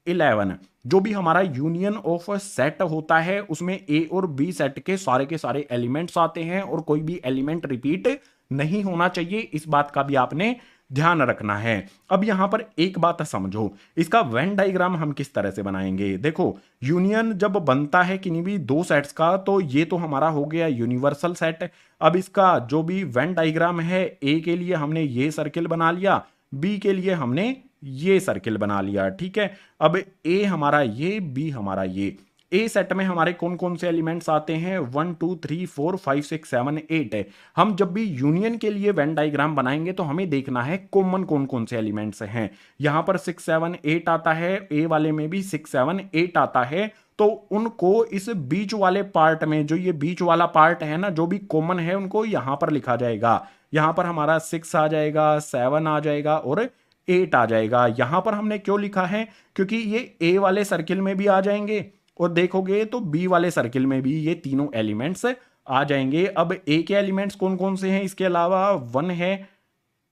11। जो भी हमारा यूनियन ऑफ सेट होता है उसमें ए और बी सेट के सारे एलिमेंट्स आते हैं और कोई भी एलिमेंट रिपीट नहीं होना चाहिए। इस बात का भी आपने ध्यान रखना है। अब यहां पर एक बात समझो, इसका वेन डायग्राम हम किस तरह से बनाएंगे। देखो, यूनियन जब बनता है किन्हीं भी दो सेट्स का, तो ये तो हमारा हो गया यूनिवर्सल सेट। अब इसका जो भी वेन डायग्राम है, ए के लिए हमने ये सर्किल बना लिया, बी के लिए हमने ये सर्किल बना लिया, ठीक है। अब ए हमारा ये, बी हमारा ये। ए सेट में हमारे कौन कौन से एलिमेंट्स आते हैं, 1 2 3 4 5 6 7 8 है। हम जब भी यूनियन के लिए वेन डायग्राम बनाएंगे तो हमें देखना है कॉमन कौन कौन से एलिमेंट्स हैं। यहां पर 6 7 8 आता है, ए वाले में भी 6 7 8 आता है। तो उनको इस बीच वाले पार्ट में, जो ये बीच वाला पार्ट है ना, जो भी कॉमन है उनको यहां पर लिखा जाएगा। यहां पर हमारा 6 आ जाएगा, 7 आ जाएगा और 8 आ जाएगा। यहां पर हमने क्यों लिखा है, क्योंकि ये ए वाले सर्किल में भी आ जाएंगे और देखोगे तो बी वाले सर्किल में भी ये तीनों एलिमेंट्स आ जाएंगे। अब ए के एलिमेंट्स कौन कौन से हैं इसके अलावा, 1 है,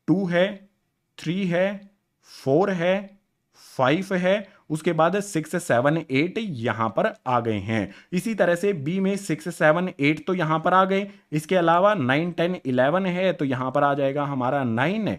2 है, 3 है, 4 है, 5 है, उसके बाद 6 7 8 यहां पर आ गए हैं। इसी तरह से बी में 6 7 8 तो यहां पर आ गए। इसके अलावा 9 10 11 है, तो यहां पर आ जाएगा हमारा 9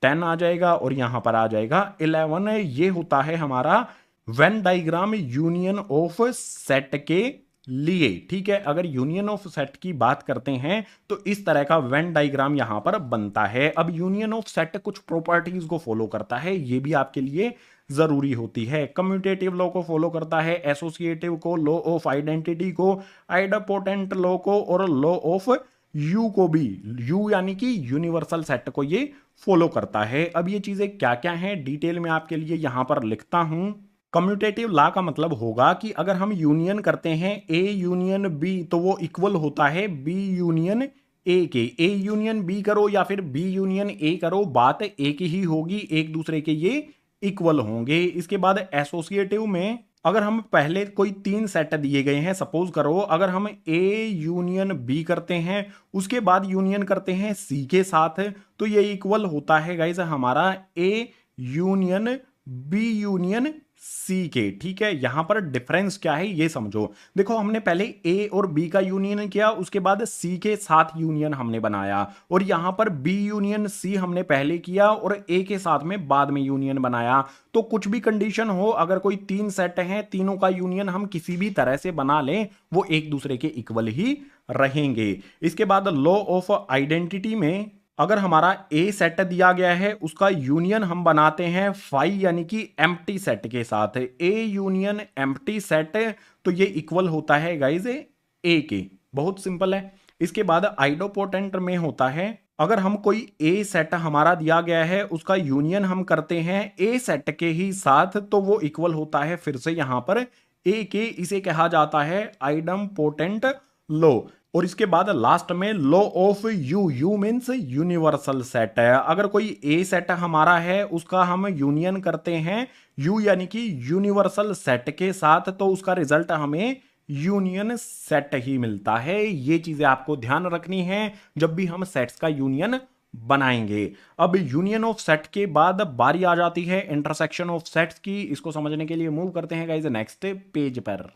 10 आ जाएगा और यहां पर आ जाएगा 11। ये होता है हमारा Venn diagram union of set के लिए, ठीक है। अगर यूनियन ऑफ सेट की बात करते हैं तो इस तरह का वेन डायग्राम यहां पर बनता है। अब यूनियन ऑफ सेट कुछ प्रॉपर्टीज को फॉलो करता है, ये भी आपके लिए जरूरी होती है। कम्यूटेटिव लॉ को फॉलो करता है, एसोसिएटिव को, लॉ ऑफ आइडेंटिटी को, आइडोपोटेंट लॉ को और लॉ ऑफ यू को भी। यू यानी कि यूनिवर्सल सेट को ये फॉलो करता है। अब ये चीजें क्या क्या हैं डिटेल में आपके लिए यहां पर लिखता हूं। कम्यूटेटिव लॉ का मतलब होगा कि अगर हम यूनियन करते हैं ए यूनियन बी, तो वो इक्वल होता है बी यूनियन ए के। ए यूनियन बी करो या फिर बी यूनियन ए करो, बात एक ही होगी, एक दूसरे के ये इक्वल होंगे। इसके बाद एसोसिएटिव में अगर हम पहले कोई 3 सेट दिए गए हैं, सपोज करो अगर हम ए यूनियन बी करते हैं, उसके बाद यूनियन करते हैं सी के साथ, तो ये इक्वल होता है गाइस हमारा A union B union C के, ठीक है। यहां पर डिफरेंस क्या है ये समझो। देखो, हमने पहले ए और बी का यूनियन किया, उसके बाद सी के साथ यूनियन हमने बनाया, और यहां पर बी यूनियन सी हमने पहले किया और ए के साथ में बाद में यूनियन बनाया। तो कुछ भी कंडीशन हो, अगर कोई 3 सेट हैं, तीनों का यूनियन हम किसी भी तरह से बना लें, वो एक दूसरे के इक्वल ही रहेंगे। इसके बाद लॉ ऑफ आइडेंटिटी में अगर हमारा ए सेट दिया गया है, उसका यूनियन हम बनाते हैं फाई यानी कि एम्प्टी सेट के साथ। ए यूनियन एम्प्टी सेट, तो ये इक्वल होता है गाइज ए के। बहुत सिंपल है। इसके बाद आइडोपोटेंट में होता है, अगर हम कोई ए सेट हमारा दिया गया है, उसका यूनियन हम करते हैं ए सेट के ही साथ, तो वो इक्वल होता है फिर से यहां पर ए के। इसे कहा जाता है आइडोपोटेंट लॉ। और इसके बाद लास्ट में law of you, you means universal set है। अगर कोई ए सेट हमारा है, उसका हम यूनियन करते हैं यू यानी कि यूनिवर्सल सेट के साथ, तो उसका रिजल्ट हमें यूनियन सेट ही मिलता है। ये चीजें आपको ध्यान रखनी है जब भी हम सेट्स का यूनियन बनाएंगे। अब यूनियन ऑफ सेट के बाद बारी आ जाती है इंटरसेक्शन ऑफ सेट्स की। इसको समझने के लिए मूव करते हैं गाइस नेक्स्ट पेज पर।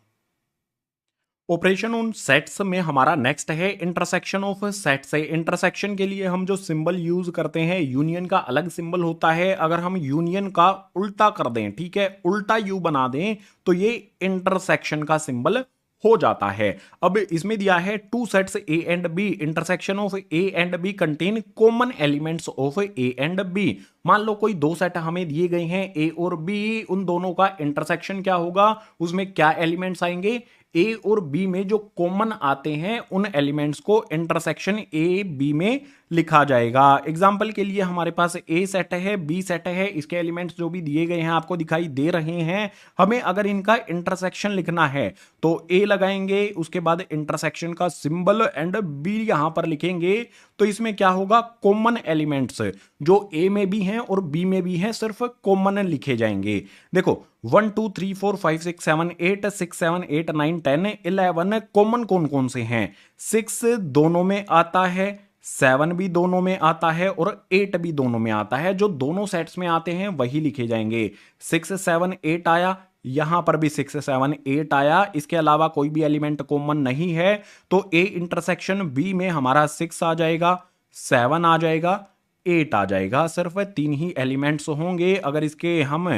ऑपरेशन ऑन सेट्स में हमारा नेक्स्ट है इंटरसेक्शन ऑफ सेट्स। इंटरसेक्शन के लिए हम जो सिंबल यूज करते हैं, यूनियन का अलग सिंबल होता है। अगर हम यूनियन का उल्टा कर दें, ठीक है, उल्टा यू बना दें, तो ये इंटरसेक्शन का सिंबल हो जाता है। अब इसमें दिया है 2 sets A and B, intersection of A and B contain common elements of A and B. मान लो कोई 2 सेट हमें दिए गए हैं ए और बी, उन दोनों का इंटरसेक्शन क्या होगा, उसमें क्या एलिमेंट्स आएंगे, ए और बी में जो कॉमन आते हैं उन एलिमेंट्स को इंटरसेक्शन ए बी में लिखा जाएगा। एग्जाम्पल के लिए हमारे पास ए सेट है, बी सेट है, इसके एलिमेंट्स जो भी दिए गए हैं आपको दिखाई दे रहे हैं। हमें अगर इनका इंटरसेक्शन लिखना है तो ए लगाएंगे, उसके बाद इंटरसेक्शन का सिंबल एंड बी यहां पर लिखेंगे। तो इसमें क्या होगा, कॉमन एलिमेंट्स जो ए में भी हैं और बी में भी हैं, सिर्फ कॉमन लिखे जाएंगे। देखो 1 2 3 4 5 6 7 8 6 7 8 9 10 11 कॉमन कौन कौन से हैं, 6 दोनों में आता है, 7 भी दोनों में आता है और 8 भी दोनों में आता है। जो दोनों सेट्स में आते हैं वही लिखे जाएंगे। 6 7 8 आया, यहां पर भी 6 7 8 आया। इसके अलावा कोई भी एलिमेंट कॉमन नहीं है, तो ए इंटरसेक्शन बी में हमारा 6 आ जाएगा, 7 आ जाएगा, 8 आ जाएगा। सिर्फ 3 ही एलिमेंट्स होंगे। अगर इसके हम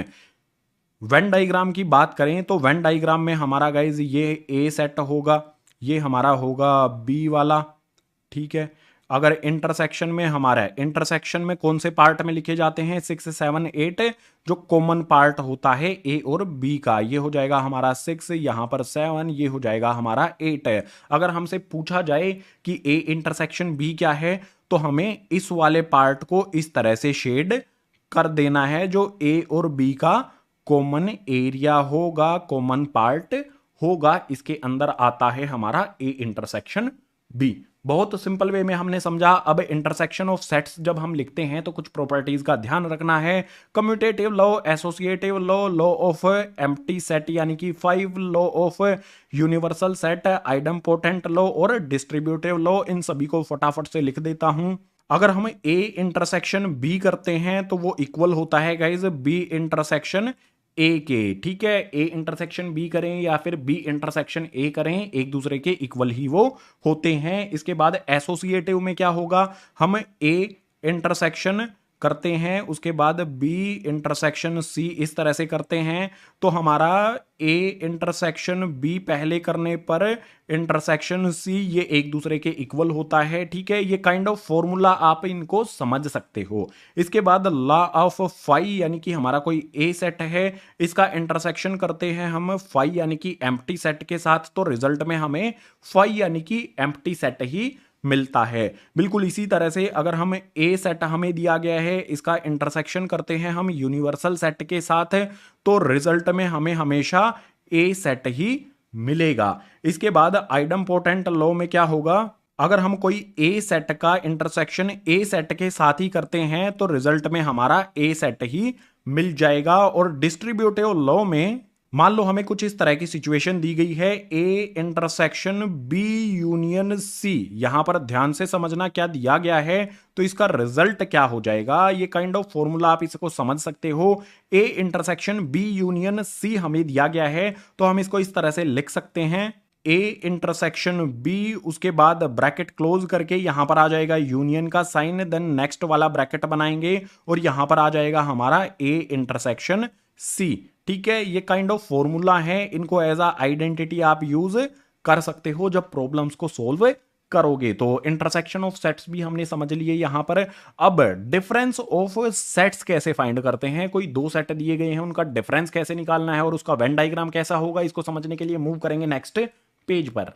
वेन डायग्राम की बात करें तो वेन डायग्राम में हमारा गाइज ये ए सेट होगा, ये हमारा होगा बी वाला, ठीक है। अगर इंटरसेक्शन में हमारा इंटरसेक्शन में कौन से पार्ट में लिखे जाते हैं 6 7 8, जो कॉमन पार्ट होता है ए और बी का, ये हो जाएगा हमारा 6, यहां पर 7, ये हो जाएगा हमारा 8 है। अगर हमसे पूछा जाए कि ए इंटरसेक्शन बी क्या है तो हमें इस वाले पार्ट को इस तरह से शेड कर देना है जो ए और बी का कॉमन एरिया होगा, कॉमन पार्ट होगा। इसके अंदर आता है हमारा ए इंटरसेक्शन बी। बहुत सिंपल वे में हमने समझा। अब इंटरसेक्शन ऑफ सेट्स जब हम लिखते हैं तो कुछ प्रॉपर्टीज का ध्यान रखना है। Commutative law, associative law, law of empty set यानी कि 5, law of universal set, idempotent law और डिस्ट्रीब्यूटिव लॉ, इन सभी को फटाफट से लिख देता हूं। अगर हम ए इंटरसेक्शन बी करते हैं तो वो इक्वल होता है गाइज बी इंटरसेक्शन ए के, ठीक है। ए इंटरसेक्शन बी करें या फिर बी इंटरसेक्शन ए करें, एक दूसरे के इक्वल ही वो होते हैं। इसके बाद एसोसिएटिव में क्या होगा, हम ए इंटरसेक्शन करते हैं, उसके बाद बी इंटरसेक्शन सी इस तरह से करते हैं, तो हमारा ए इंटरसेक्शन बी पहले करने पर इंटरसेक्शन सी ये एक दूसरे के इक्वल होता है, ठीक है। ये काइंड ऑफ फॉर्मूला आप इनको समझ सकते हो। इसके बाद लॉ ऑफ फाई यानी कि हमारा कोई ए सेट है, इसका इंटरसेक्शन करते हैं हम फाई यानी कि एम्प्टी सेट के साथ, तो रिजल्ट में हमें फाई यानी कि एम्प्टी सेट ही मिलता है। बिल्कुल इसी तरह से अगर हम ए सेट हमें दिया गया है, इसका इंटरसेक्शन करते हैं हम यूनिवर्सल सेट के साथ, तो रिजल्ट में हमें हमेशा ए सेट ही मिलेगा। इसके बाद आइडम्पोटेंट लॉ में क्या होगा, अगर हम कोई ए सेट का इंटरसेक्शन ए सेट के साथ ही करते हैं तो रिजल्ट में हमारा ए सेट ही मिल जाएगा। और डिस्ट्रीब्यूटिव लॉ में मान लो हमें कुछ इस तरह की सिचुएशन दी गई है, A intersection B union C, यहां पर ध्यान से समझना क्या दिया गया है, तो इसका रिजल्ट क्या हो जाएगा, ये काइंड ऑफ फॉर्मूला आप इसको समझ सकते हो। A intersection B union C हमें दिया गया है तो हम इसको इस तरह से लिख सकते हैं, ए इंटरसेक्शन बी, उसके बाद ब्रैकेट क्लोज करके यहां पर आ जाएगा यूनियन का साइन, देन नेक्स्ट वाला ब्रैकेट बनाएंगे और यहां पर आ जाएगा हमारा ए इंटरसेक्शन सी, ठीक है। ये काइंड ऑफ फॉर्मूला है, इनको एज अ आइडेंटिटी आप यूज कर सकते हो जब प्रॉब्लम्स को सोल्व करोगे। तो इंटरसेक्शन ऑफ सेट्स भी हमने समझ लिए यहां पर। अब डिफरेंस ऑफ सेट्स कैसे फाइंड करते हैं, कोई दो सेट दिए गए हैं उनका डिफरेंस कैसे निकालना है और उसका वेन डायग्राम कैसा होगा, इसको समझने के लिए मूव करेंगे नेक्स्ट पेज पर।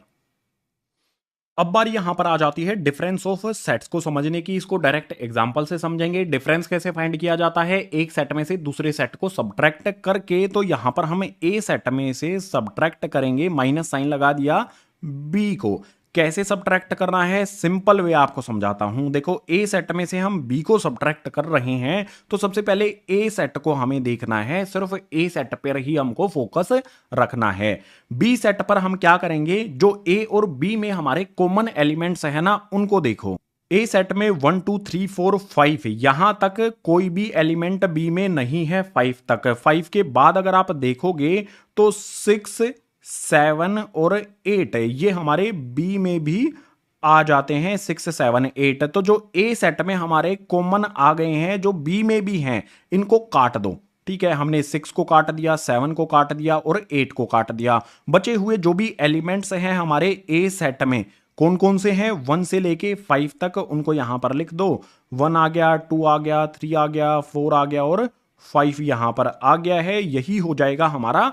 अब बारी यहां पर आ जाती है डिफरेंस ऑफ सेट्स को समझने की। इसको डायरेक्ट एग्जांपल से समझेंगे। डिफरेंस कैसे फाइंड किया जाता है, एक सेट में से दूसरे सेट को सब्ट्रैक्ट करके, तो यहां पर हम ए सेट में से सब्ट्रैक्ट करेंगे, माइनस साइन लगा दिया बी को। कैसे सब्ट्रैक्ट करना है, सिंपल वे आपको समझाता हूं। देखो ए सेट में से हम बी को सब्ट्रैक्ट कर रहे हैं तो सबसे पहले ए सेट को हमें देखना है, सिर्फ ए सेट पर ही हमको फोकस रखना है। बी सेट पर हम क्या करेंगे, जो ए और बी में हमारे कॉमन एलिमेंट्स है ना, उनको देखो। ए सेट में 1 2 3 4 5, यहां तक कोई भी एलिमेंट बी में नहीं है 5 तक। 5 के बाद अगर आप देखोगे तो 6 7 और 8 ये हमारे बी में भी आ जाते हैं, 6 7 8। तो जो ए सेट में हमारे कॉमन आ गए हैं, जो बी में भी हैं, इनको काट दो, ठीक है। हमने 6 को काट दिया, 7 को काट दिया और 8 को काट दिया। बचे हुए जो भी एलिमेंट्स हैं हमारे ए सेट में कौन कौन से हैं, 1 से लेके 5 तक, उनको यहां पर लिख दो। 1 आ गया, 2 आ गया, 3 आ गया, 4 आ गया और 5 यहां पर आ गया है। यही हो जाएगा हमारा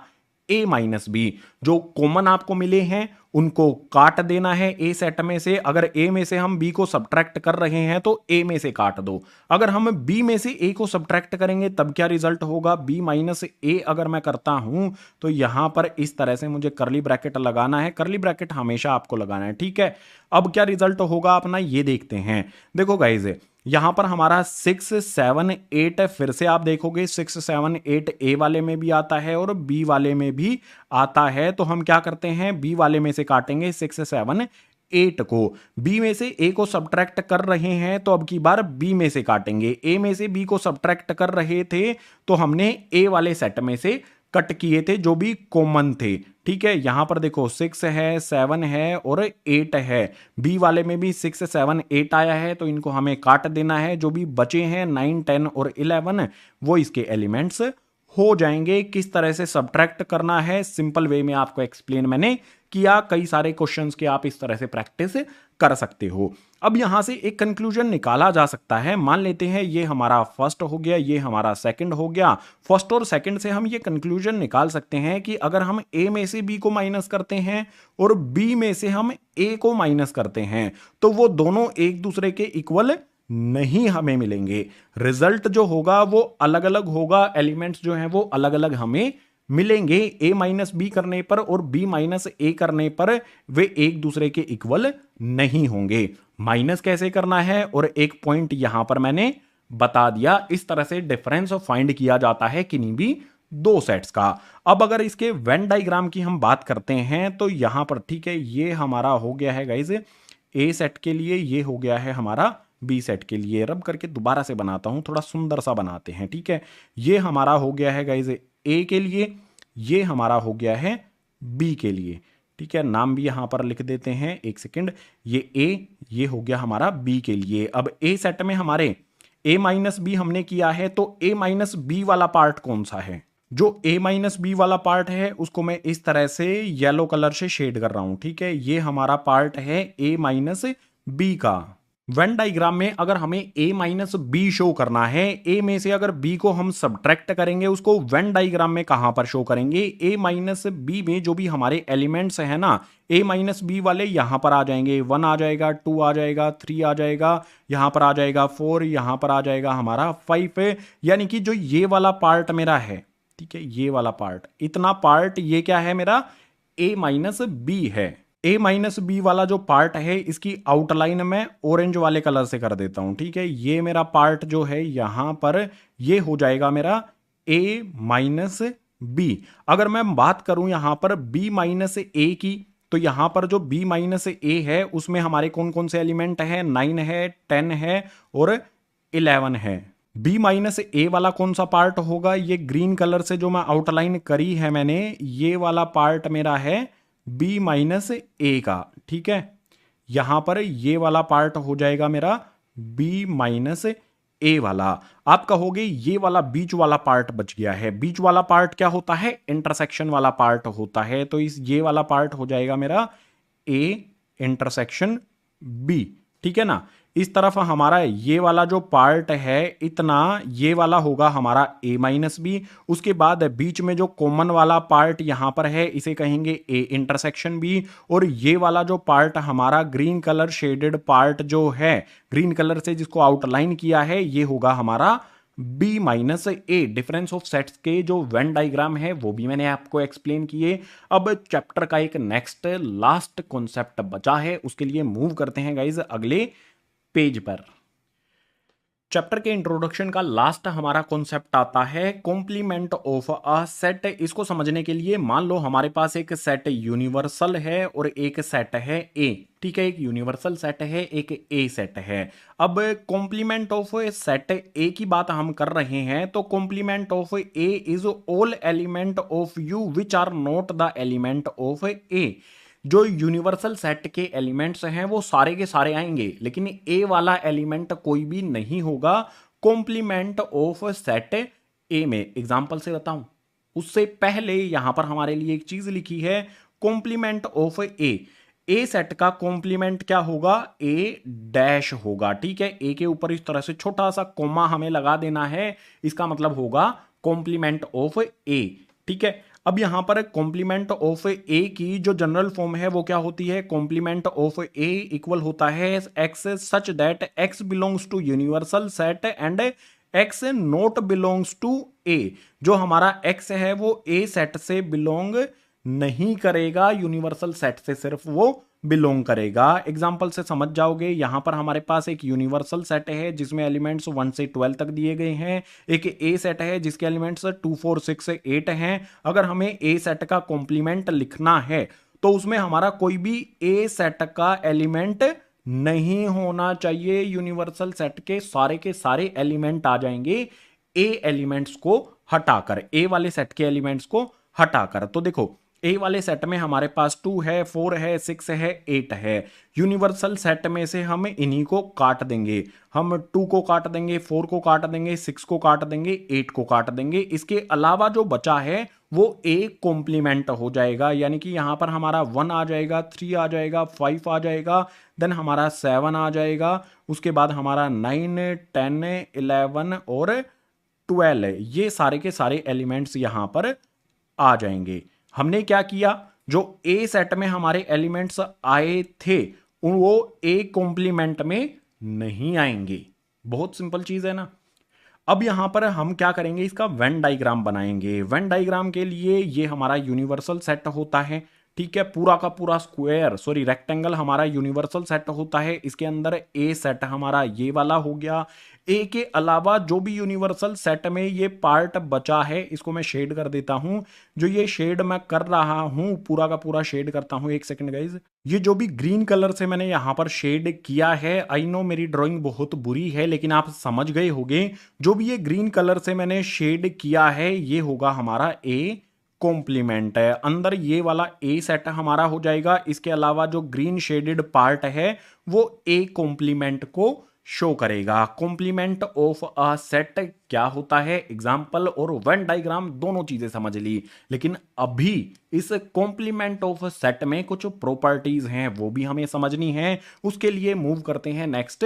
ए माइनस बी। जो कॉमन आपको मिले हैं उनको काट देना है ए सेट में से। अगर ए में से हम बी को सब्ट्रैक्ट कर रहे हैं तो ए में से काट दो। अगर हम बी में से ए को सब्ट्रैक्ट करेंगे तब क्या रिजल्ट होगा, बी माइनस ए अगर मैं करता हूं तो यहां पर इस तरह से मुझे करली ब्रैकेट लगाना है। करली ब्रैकेट हमेशा आपको लगाना है, ठीक है। अब क्या रिजल्ट होगा अपना ये देखते हैं। देखो गाइज यहां पर हमारा 6 7 8, फिर से आप देखोगे 6 7 8 ए वाले में भी आता है और बी वाले में भी आता है। तो हम क्या करते हैं, बी वाले में से काटेंगे 6 7 8 को। बी में से ए को सब्ट्रैक्ट कर रहे हैं तो अब की बार बी में से काटेंगे। ए में से बी को सब्ट्रैक्ट कर रहे थे तो हमने ए वाले सेट में से कट किए थे जो भी कॉमन थे। ठीक है, यहां पर देखो 6 है, 7 है और 8 है। बी वाले में भी 6 7 8 आया है, तो इनको हमें काट देना है। जो भी बचे हैं 9 10 और 11 वो इसके एलिमेंट्स हो जाएंगे। किस तरह से सब्ट्रैक्ट करना है सिंपल वे में आपको एक्सप्लेन मैंने किया। कई सारे क्वेश्चंस के आप इस तरह से प्रैक्टिस कर सकते हो। अब यहां से एक कंक्लूजन निकाला जा सकता है। मान लेते हैं ये हमारा फर्स्ट हो गया, ये हमारा सेकंड हो गया। फर्स्ट और सेकंड से हम ये कंक्लूजन निकाल सकते हैं कि अगर हम ए में से बी को माइनस करते हैं और बी में से हम ए को माइनस करते हैं तो वो दोनों एक दूसरे के इक्वल नहीं हमें मिलेंगे। रिजल्ट जो होगा वो अलग अलग होगा, एलिमेंट्स जो हैं वो अलग अलग हमें मिलेंगे। ए माइनस बी करने पर और बी माइनस ए करने पर वे एक दूसरे के इक्वल नहीं होंगे। माइनस कैसे करना है और एक पॉइंट यहां पर मैंने बता दिया। इस तरह से डिफरेंस फाइंड किया जाता है किन्हीं भी दो सेट्स का। अब अगर इसके वेन डायग्राम की हम बात करते हैं तो यहां पर ठीक है, ये हमारा हो गया है गाइज ए सेट के लिए, ये हो गया है हमारा बी सेट के लिए। रब करके दोबारा से बनाता हूं, थोड़ा सुंदर सा बनाते हैं। ठीक है, ये हमारा हो गया है गाइज ए के लिए, ये हमारा हो गया है बी के लिए। ठीक है, नाम भी यहां पर लिख देते हैं, एक सेकंड। ये ए, ये हो गया हमारा बी के लिए। अब ए सेट में हमारे ए माइनस बी हमने किया है, तो ए माइनस बी वाला पार्ट कौन सा है? जो ए माइनस बी वाला पार्ट है उसको मैं इस तरह से येलो कलर से शेड कर रहा हूं। ठीक है, ये हमारा पार्ट है ए माइनस बी का। वेन डायग्राम में अगर हमें a माइनस बी शो करना है, a में से अगर b को हम सब्ट्रैक्ट करेंगे उसको वेन डायग्राम में कहां पर शो करेंगे? a माइनस बी में जो भी हमारे एलिमेंट्स है ना, a माइनस बी वाले यहां पर आ जाएंगे। 1 आ जाएगा, 2 आ जाएगा, 3 आ जाएगा, यहां पर आ जाएगा 4, यहां पर आ जाएगा हमारा 5। यानी कि जो ये वाला पार्ट मेरा है, ठीक है, ये वाला पार्ट, इतना पार्ट ये क्या है मेरा? a माइनस बी है। ए माइनस बी वाला जो पार्ट है इसकी आउटलाइन मैं ऑरेंज वाले कलर से कर देता हूं। ठीक है, ये मेरा पार्ट जो है यहां पर ये हो जाएगा मेरा ए माइनस बी। अगर मैं बात करूं यहां पर बी माइनस ए की, तो यहां पर जो बी माइनस ए है उसमें हमारे कौन कौन से एलिमेंट है? 9 है, 10 है और 11 है। बी माइनस ए वाला कौन सा पार्ट होगा? ये ग्रीन कलर से जो मैं आउटलाइन करी है मैंने, ये वाला पार्ट मेरा है बी माइनस ए का। ठीक है, यहां पर ये वाला पार्ट हो जाएगा मेरा बी माइनस ए वाला। आप कहोगे ये वाला बीच वाला पार्ट बच गया है। बीच वाला पार्ट क्या होता है? इंटरसेक्शन वाला पार्ट होता है। तो इस ये वाला पार्ट हो जाएगा मेरा ए इंटरसेक्शन बी। ठीक है ना, इस तरफ हमारा ये वाला जो पार्ट है इतना, ये वाला होगा हमारा a माइनस बी। उसके बाद बीच में जो कॉमन वाला पार्ट यहां पर है इसे कहेंगे a इंटरसेक्शन बी। और ये वाला जो पार्ट हमारा ग्रीन कलर शेडेड पार्ट जो है, ग्रीन कलर से जिसको आउटलाइन किया है, ये होगा हमारा b minus A. Difference of sets के जो वेन डायग्राम है वो भी मैंने आपको एक्सप्लेन किए। अब चैप्टर का एक नेक्स्ट लास्ट कॉन्सेप्ट बचा है, उसके लिए मूव करते हैं गाइज अगले पेज पर। चैप्टर के इंट्रोडक्शन का लास्ट हमारा कॉन्सेप्ट आता है कॉम्प्लीमेंट ऑफ अ सेट। इसको समझने के लिए मान लो हमारे पास एक सेट यूनिवर्सल है और एक सेट है ए। ठीक है, एक यूनिवर्सल सेट है, एक ए सेट है। अब कॉम्प्लीमेंट ऑफ सेट ए की बात हम कर रहे हैं, तो complement of A is all element of U which are not the element of A. जो यूनिवर्सल सेट के एलिमेंट्स हैं वो सारे के सारे आएंगे, लेकिन ए वाला एलिमेंट कोई भी नहीं होगा कॉम्प्लीमेंट ऑफ सेट ए में। एग्जांपल से बताऊं उससे पहले यहां पर हमारे लिए एक चीज लिखी है, कॉम्प्लीमेंट ऑफ ए सेट का कॉम्प्लीमेंट क्या होगा? ए डैश होगा। ठीक है, ए के ऊपर इस तरह से छोटा सा कोमा हमें लगा देना है, इसका मतलब होगा कॉम्प्लीमेंट ऑफ ए। ठीक है, अब यहां पर कॉम्प्लीमेंट ऑफ ए की जो जनरल फॉर्म है वो क्या होती है? कॉम्प्लीमेंट ऑफ ए इक्वल होता है x such that x belongs to universal set and x not belongs to A. जो हमारा एक्स है वो ए सेट से बिलोंग नहीं करेगा, यूनिवर्सल सेट से सिर्फ वो बिलोंग करेगा। एग्जाम्पल से समझ जाओगे, यहां पर हमारे पास एक यूनिवर्सल सेट है जिसमें एलिमेंट्स 1 से 12 तक दिए गए हैं। एक ए सेट है जिसके एलिमेंट्स 2 4 6 8 हैं। अगर हमें ए सेट का कॉम्प्लीमेंट लिखना है तो उसमें हमारा कोई भी ए सेट का एलिमेंट नहीं होना चाहिए। यूनिवर्सल सेट के सारे एलिमेंट आ जाएंगे ए एलिमेंट्स को हटाकर, ए वाले सेट के एलिमेंट्स को हटाकर। तो देखो ए वाले सेट में हमारे पास 2 है, 4 है, 6 है, 8 है। यूनिवर्सल सेट में से हम इन्हीं को काट देंगे। हम 2 को काट देंगे, 4 को काट देंगे, 6 को काट देंगे, 8 को काट देंगे। इसके अलावा जो बचा है वो ए कॉम्प्लीमेंट हो जाएगा, यानी कि यहां पर हमारा 1 आ जाएगा, 3 आ जाएगा, 5 आ जाएगा, देन हमारा 7 आ जाएगा, उसके बाद हमारा 9, 10, 11 और 12, ये सारे के सारे एलिमेंट्स यहां पर आ जाएंगे। हमने क्या किया, जो ए सेट में हमारे एलिमेंट्स आए थे वो ए कॉम्प्लीमेंट में नहीं आएंगे। बहुत सिंपल चीज है ना। अब यहां पर हम क्या करेंगे, इसका वेन डायग्राम बनाएंगे। वेन डायग्राम के लिए ये हमारा यूनिवर्सल सेट होता है, ठीक है, पूरा का पूरा स्क्वायर सॉरी रेक्टेंगल हमारा यूनिवर्सल सेट होता है। इसके अंदर ए सेट हमारा ये वाला हो गया। ए के अलावा जो भी यूनिवर्सल सेट में ये पार्ट बचा है, इसको मैं शेड कर देता हूं। जो ये शेड मैं कर रहा हूं, पूरा का पूरा शेड करता हूं, एक सेकंड गाइज। ये जो भी ग्रीन कलर से मैंने यहां पर शेड किया है, आई नो मेरी ड्राइंग बहुत बुरी है, लेकिन आप समझ गए होंगे। जो भी ये ग्रीन कलर से मैंने शेड किया है, ये होगा हमारा ए कॉम्प्लीमेंट है। अंदर ये वाला ए सेट हमारा हो जाएगा। इसके अलावा जो ग्रीन शेडेड पार्ट है वो ए कॉम्प्लीमेंट को शो करेगा। कॉम्प्लीमेंट ऑफ अ सेट क्या होता है, एग्जाम्पल और वेन डायग्राम दोनों चीजें समझ ली, लेकिन अभी इस कॉम्प्लीमेंट ऑफ सेट में कुछ प्रॉपर्टीज हैं, वो भी हमें समझनी है। उसके लिए मूव करते हैं नेक्स्ट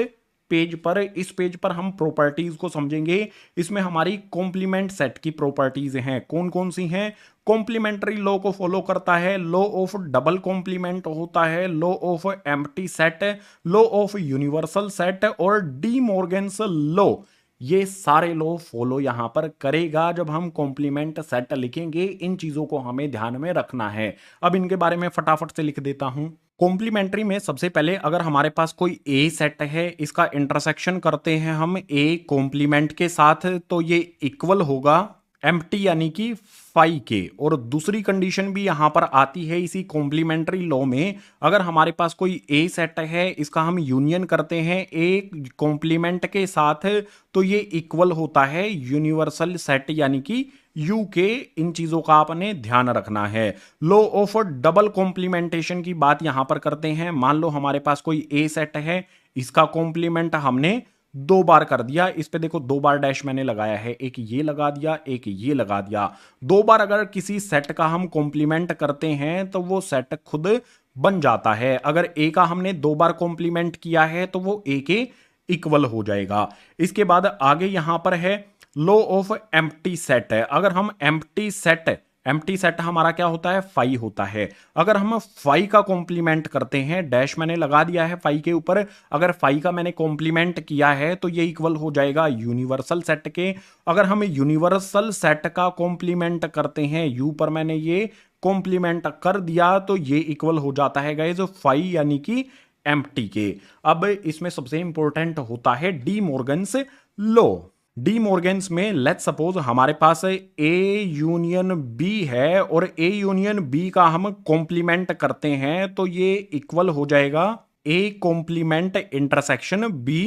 पेज पर। इस पेज पर हम प्रॉपर्टीज को समझेंगे। इसमें हमारी कॉम्प्लीमेंट सेट की प्रॉपर्टीज हैं, कौन कौन सी हैं। कॉम्प्लीमेंट्री लॉ को फॉलो करता है, लॉ ऑफ डबल कॉम्प्लीमेंट होता है, law of empty set, law of universal set और डी मॉर्गन्स लॉ। ये सारे लॉ फॉलो यहां पर करेगा जब हम कॉम्प्लीमेंट सेट लिखेंगे। इन चीजों को हमें ध्यान में रखना है। अब इनके बारे में फटाफट से लिख देता हूं। कॉम्प्लीमेंट्री में सबसे पहले अगर हमारे पास कोई ए सेट है, इसका इंटरसेक्शन करते हैं हम ए कॉम्प्लीमेंट के साथ, तो ये इक्वल होगा एम्प्टी यानी कि फाई के। और दूसरी कंडीशन भी यहां पर आती है इसी कॉम्प्लीमेंट्री लॉ में। अगर हमारे पास कोई ए सेट है, इसका हम यूनियन करते हैं ए कॉम्प्लीमेंट के साथ, तो ये इक्वल होता है यूनिवर्सल सेट यानी कि यू के। इन चीजों का आपने ध्यान रखना है। लॉ ऑफ डबल कॉम्प्लीमेंटेशन की बात यहां पर करते हैं। मान लो हमारे पास कोई ए सेट है, इसका कॉम्प्लीमेंट हमने 2 बार कर दिया। इस पे देखो 2 बार डैश मैंने लगाया है, एक ये लगा दिया, एक ये लगा दिया। 2 बार अगर किसी सेट का हम कॉम्प्लीमेंट करते हैं तो वो सेट खुद बन जाता है। अगर ए का हमने 2 बार कॉम्प्लीमेंट किया है तो वो ए के इक्वल हो जाएगा। इसके बाद आगे यहां पर है लॉ ऑफ एम्प्टी सेट है। अगर हम एम्प्टी सेट हमारा क्या होता है, फाई होता है। अगर हम फाई का कॉम्प्लीमेंट करते हैं, डैश मैंने लगा दिया है फाई के ऊपर, अगर फाई का मैंने कॉम्प्लीमेंट किया है तो ये इक्वल हो जाएगा यूनिवर्सल सेट के। अगर हम यूनिवर्सल सेट का कॉम्प्लीमेंट करते हैं, यू पर मैंने ये कॉम्प्लीमेंट कर दिया, तो ये इक्वल हो जाता है गाइस फाई यानी कि एम्प्टी के। अब इसमें सबसे इंपॉर्टेंट होता है D Morgan's law. D Morgan's में लेट्स सपोज हमारे पास ए यूनियन बी है और ए यूनियन बी का हम कॉम्प्लीमेंट करते हैं, तो ये इक्वल हो जाएगा A complement intersection B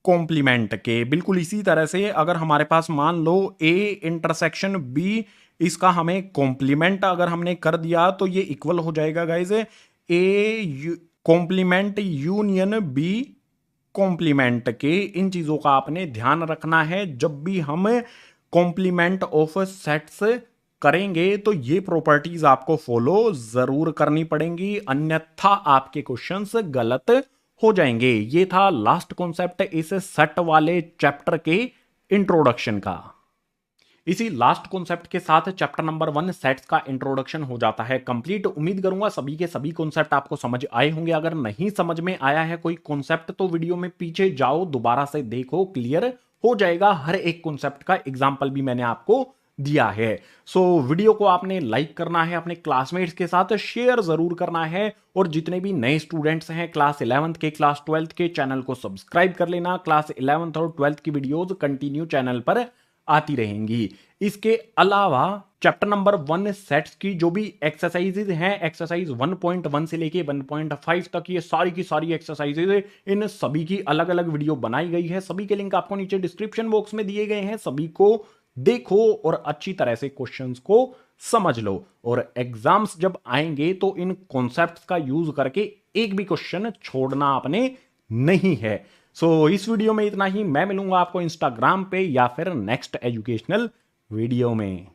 complement के। बिल्कुल इसी तरह से अगर हमारे पास मान लो ए इंटरसेक्शन बी, इसका हमें कॉम्प्लीमेंट अगर हमने कर दिया तो ये इक्वल हो जाएगा guys A complement union B complement के। इन चीजों का आपने ध्यान रखना है जब भी हम कॉम्प्लीमेंट ऑफ सेट्स करेंगे, तो ये प्रॉपर्टीज आपको फॉलो जरूर करनी पड़ेंगी, अन्यथा आपके क्वेश्चंस गलत हो जाएंगे। ये था लास्ट कॉन्सेप्ट इस सेट वाले चैप्टर के इंट्रोडक्शन का। इसी लास्ट कॉन्सेप्ट के साथ चैप्टर नंबर 1 सेट्स का इंट्रोडक्शन हो जाता है कंप्लीट। उम्मीद करूंगा सभी के सभी कॉन्सेप्ट आपको समझ आए होंगे। अगर नहीं समझ में आया है कोई कॉन्सेप्ट तो वीडियो में पीछे जाओ, दोबारा से देखो, क्लियर हो जाएगा। हर एक कॉन्सेप्ट का एग्जाम्पल भी मैंने आपको दिया है। सो वीडियो को आपने लाइक करना है, अपने क्लासमेट्स के साथ शेयर जरूर करना है, और जितने भी नए स्टूडेंट्स हैं क्लास 11th के, क्लास 12th के, चैनल को सब्सक्राइब कर लेना। क्लास 11th और 12th की वीडियोज कंटिन्यू चैनल पर आती रहेंगी। इसके अलावा चैप्टर नंबर 1 सेट्स की जो भी एक्सरसाइजेज हैं, एक्सरसाइज 1.1 से लेके 1.5 तक, ये सारी की सारी एक्सरसाइजेज, इन सभी की अलग अलग वीडियो बनाई गई है। सभी के लिंक आपको नीचे डिस्क्रिप्शन बॉक्स में दिए गए हैं, सभी को देखो और अच्छी तरह से क्वेश्चंस को समझ लो। और एग्जाम्स जब आएंगे तो इन कॉन्सेप्ट्स का यूज करके एक भी क्वेश्चन छोड़ना आपने नहीं है। सो इस वीडियो में इतना ही। मैं मिलूंगा आपको इंस्टाग्राम पे या फिर नेक्स्ट एजुकेशनल वीडियो में।